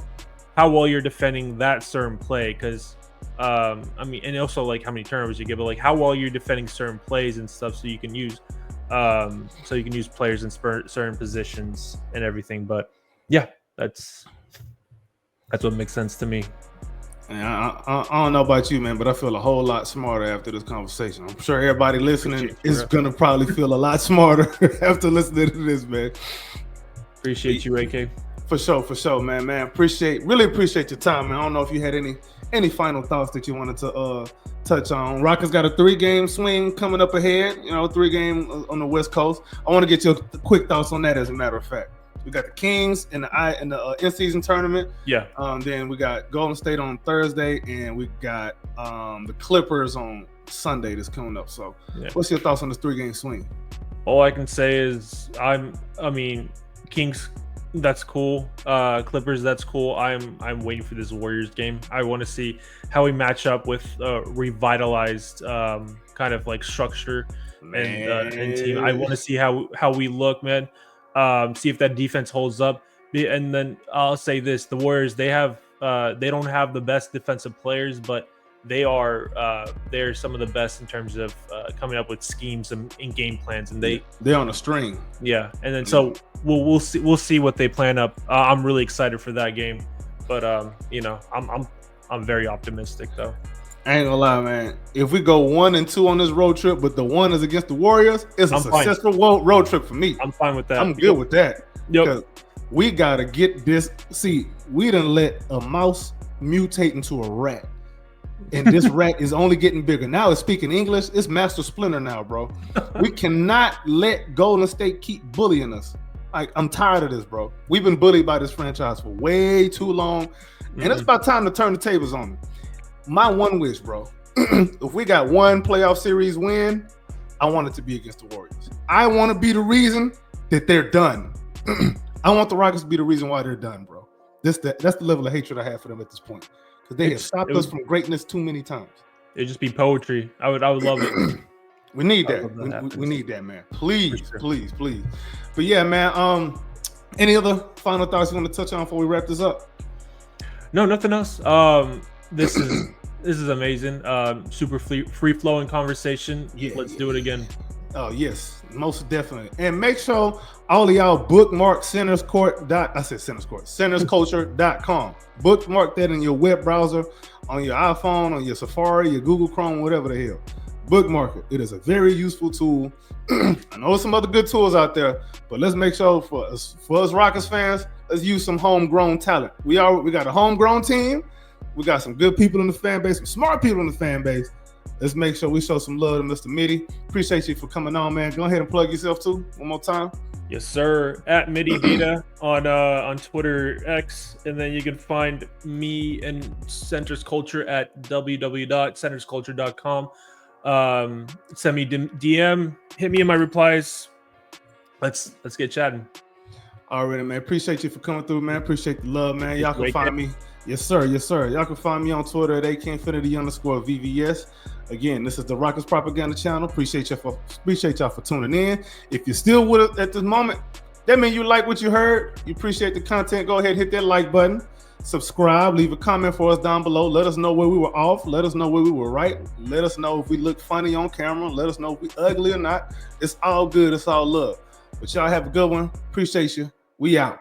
well you're defending that certain play, because and also like how many turnovers you give, but like how well you're defending certain plays and stuff, so you can use players in certain positions and everything. But yeah, that's what makes sense to me. And I don't know about you, man, but I feel a whole lot smarter after this conversation. I'm sure everybody listening is going to probably feel a lot smarter after listening to this, man. Appreciate you, AK. For sure, man. Really appreciate your time, man. I don't know if you had any final thoughts that you wanted to touch on. Rockets got a 3-game swing coming up ahead, 3-game on the West Coast. I want to get your quick thoughts on that, as a matter of fact. We got the Kings in the in-season tournament. Yeah. Then we got Golden State on Thursday, and we got the Clippers on Sunday that's coming up. So, What's your thoughts on this 3-game swing? All I can say is, Kings, that's cool. Clippers, that's cool. I'm waiting for this Warriors game. I want to see how we match up with revitalized kind of like structure and team. I want to see how we look, man. See if that defense holds up. And then I'll say this: the Warriors, they don't have the best defensive players, but they're some of the best in terms of coming up with schemes and game plans, and they're on a string. Yeah, and then so we'll see what they plan up. I'm really excited for that game, but I'm very optimistic though. I ain't gonna lie, man. If we go 1-2 on this road trip, but the 1 is against the Warriors, it's a successful road trip for me. I'm fine with that. I'm good with that. Yep. Because we gotta get this. See, we done let a mouse mutate into a rat, and this rat is only getting bigger. Now it's speaking English. It's Master Splinter now, bro. We cannot let Golden State keep bullying us. Like, I'm tired of this, bro. We've been bullied by this franchise for way too long, and it's about time to turn the tables on them. My one wish, bro, if we got one playoff series win, I want it to be against the Warriors. I want to be the reason that they're done. I want the Rockets to be the reason why they're done, bro. That's the level of hatred I have for them at this point, because they have stopped us from greatness too many times. It'd just be poetry. I would love it. We need that. We need that, man. Please. But yeah, man. Any other final thoughts you want to touch on before we wrap this up? No, nothing else. This is amazing. Super free flowing conversation. Yeah, Let's do it again. Oh yes, most definitely. And make sure all of y'all bookmark centersculture.com. Bookmark that in your web browser, on your iPhone, on your Safari, your Google Chrome, whatever the hell. Bookmark it. It is a very useful tool. I know there's some other good tools out there, but let's make sure for us Rockets fans, let's use some homegrown talent. We got a homegrown team. We got some good people in the fan base, some smart people in the fan base. Let's make sure we show some love to Mr. Mitty. Appreciate you for coming on, man. Go ahead and plug yourself too one more time. Yes, sir. At Mitty Data on Twitter X, and then you can find me and Centers Culture at www.centersculture.com. Send me DM, hit me in my replies. Let's get chatting. All right, man. Appreciate you for coming through, man. Appreciate the love, man. Y'all can find me. Yes, sir. Y'all can find me on Twitter at AKinfinity_VVS. Again, this is the Rockets Propaganda Channel. Appreciate y'all for tuning in. If you're still with us at this moment, that means you like what you heard. You appreciate the content. Go ahead and hit that like button. Subscribe. Leave a comment for us down below. Let us know where we were off. Let us know where we were right. Let us know if we look funny on camera. Let us know if we ugly or not. It's all good. It's all love. But y'all have a good one. Appreciate you. We out.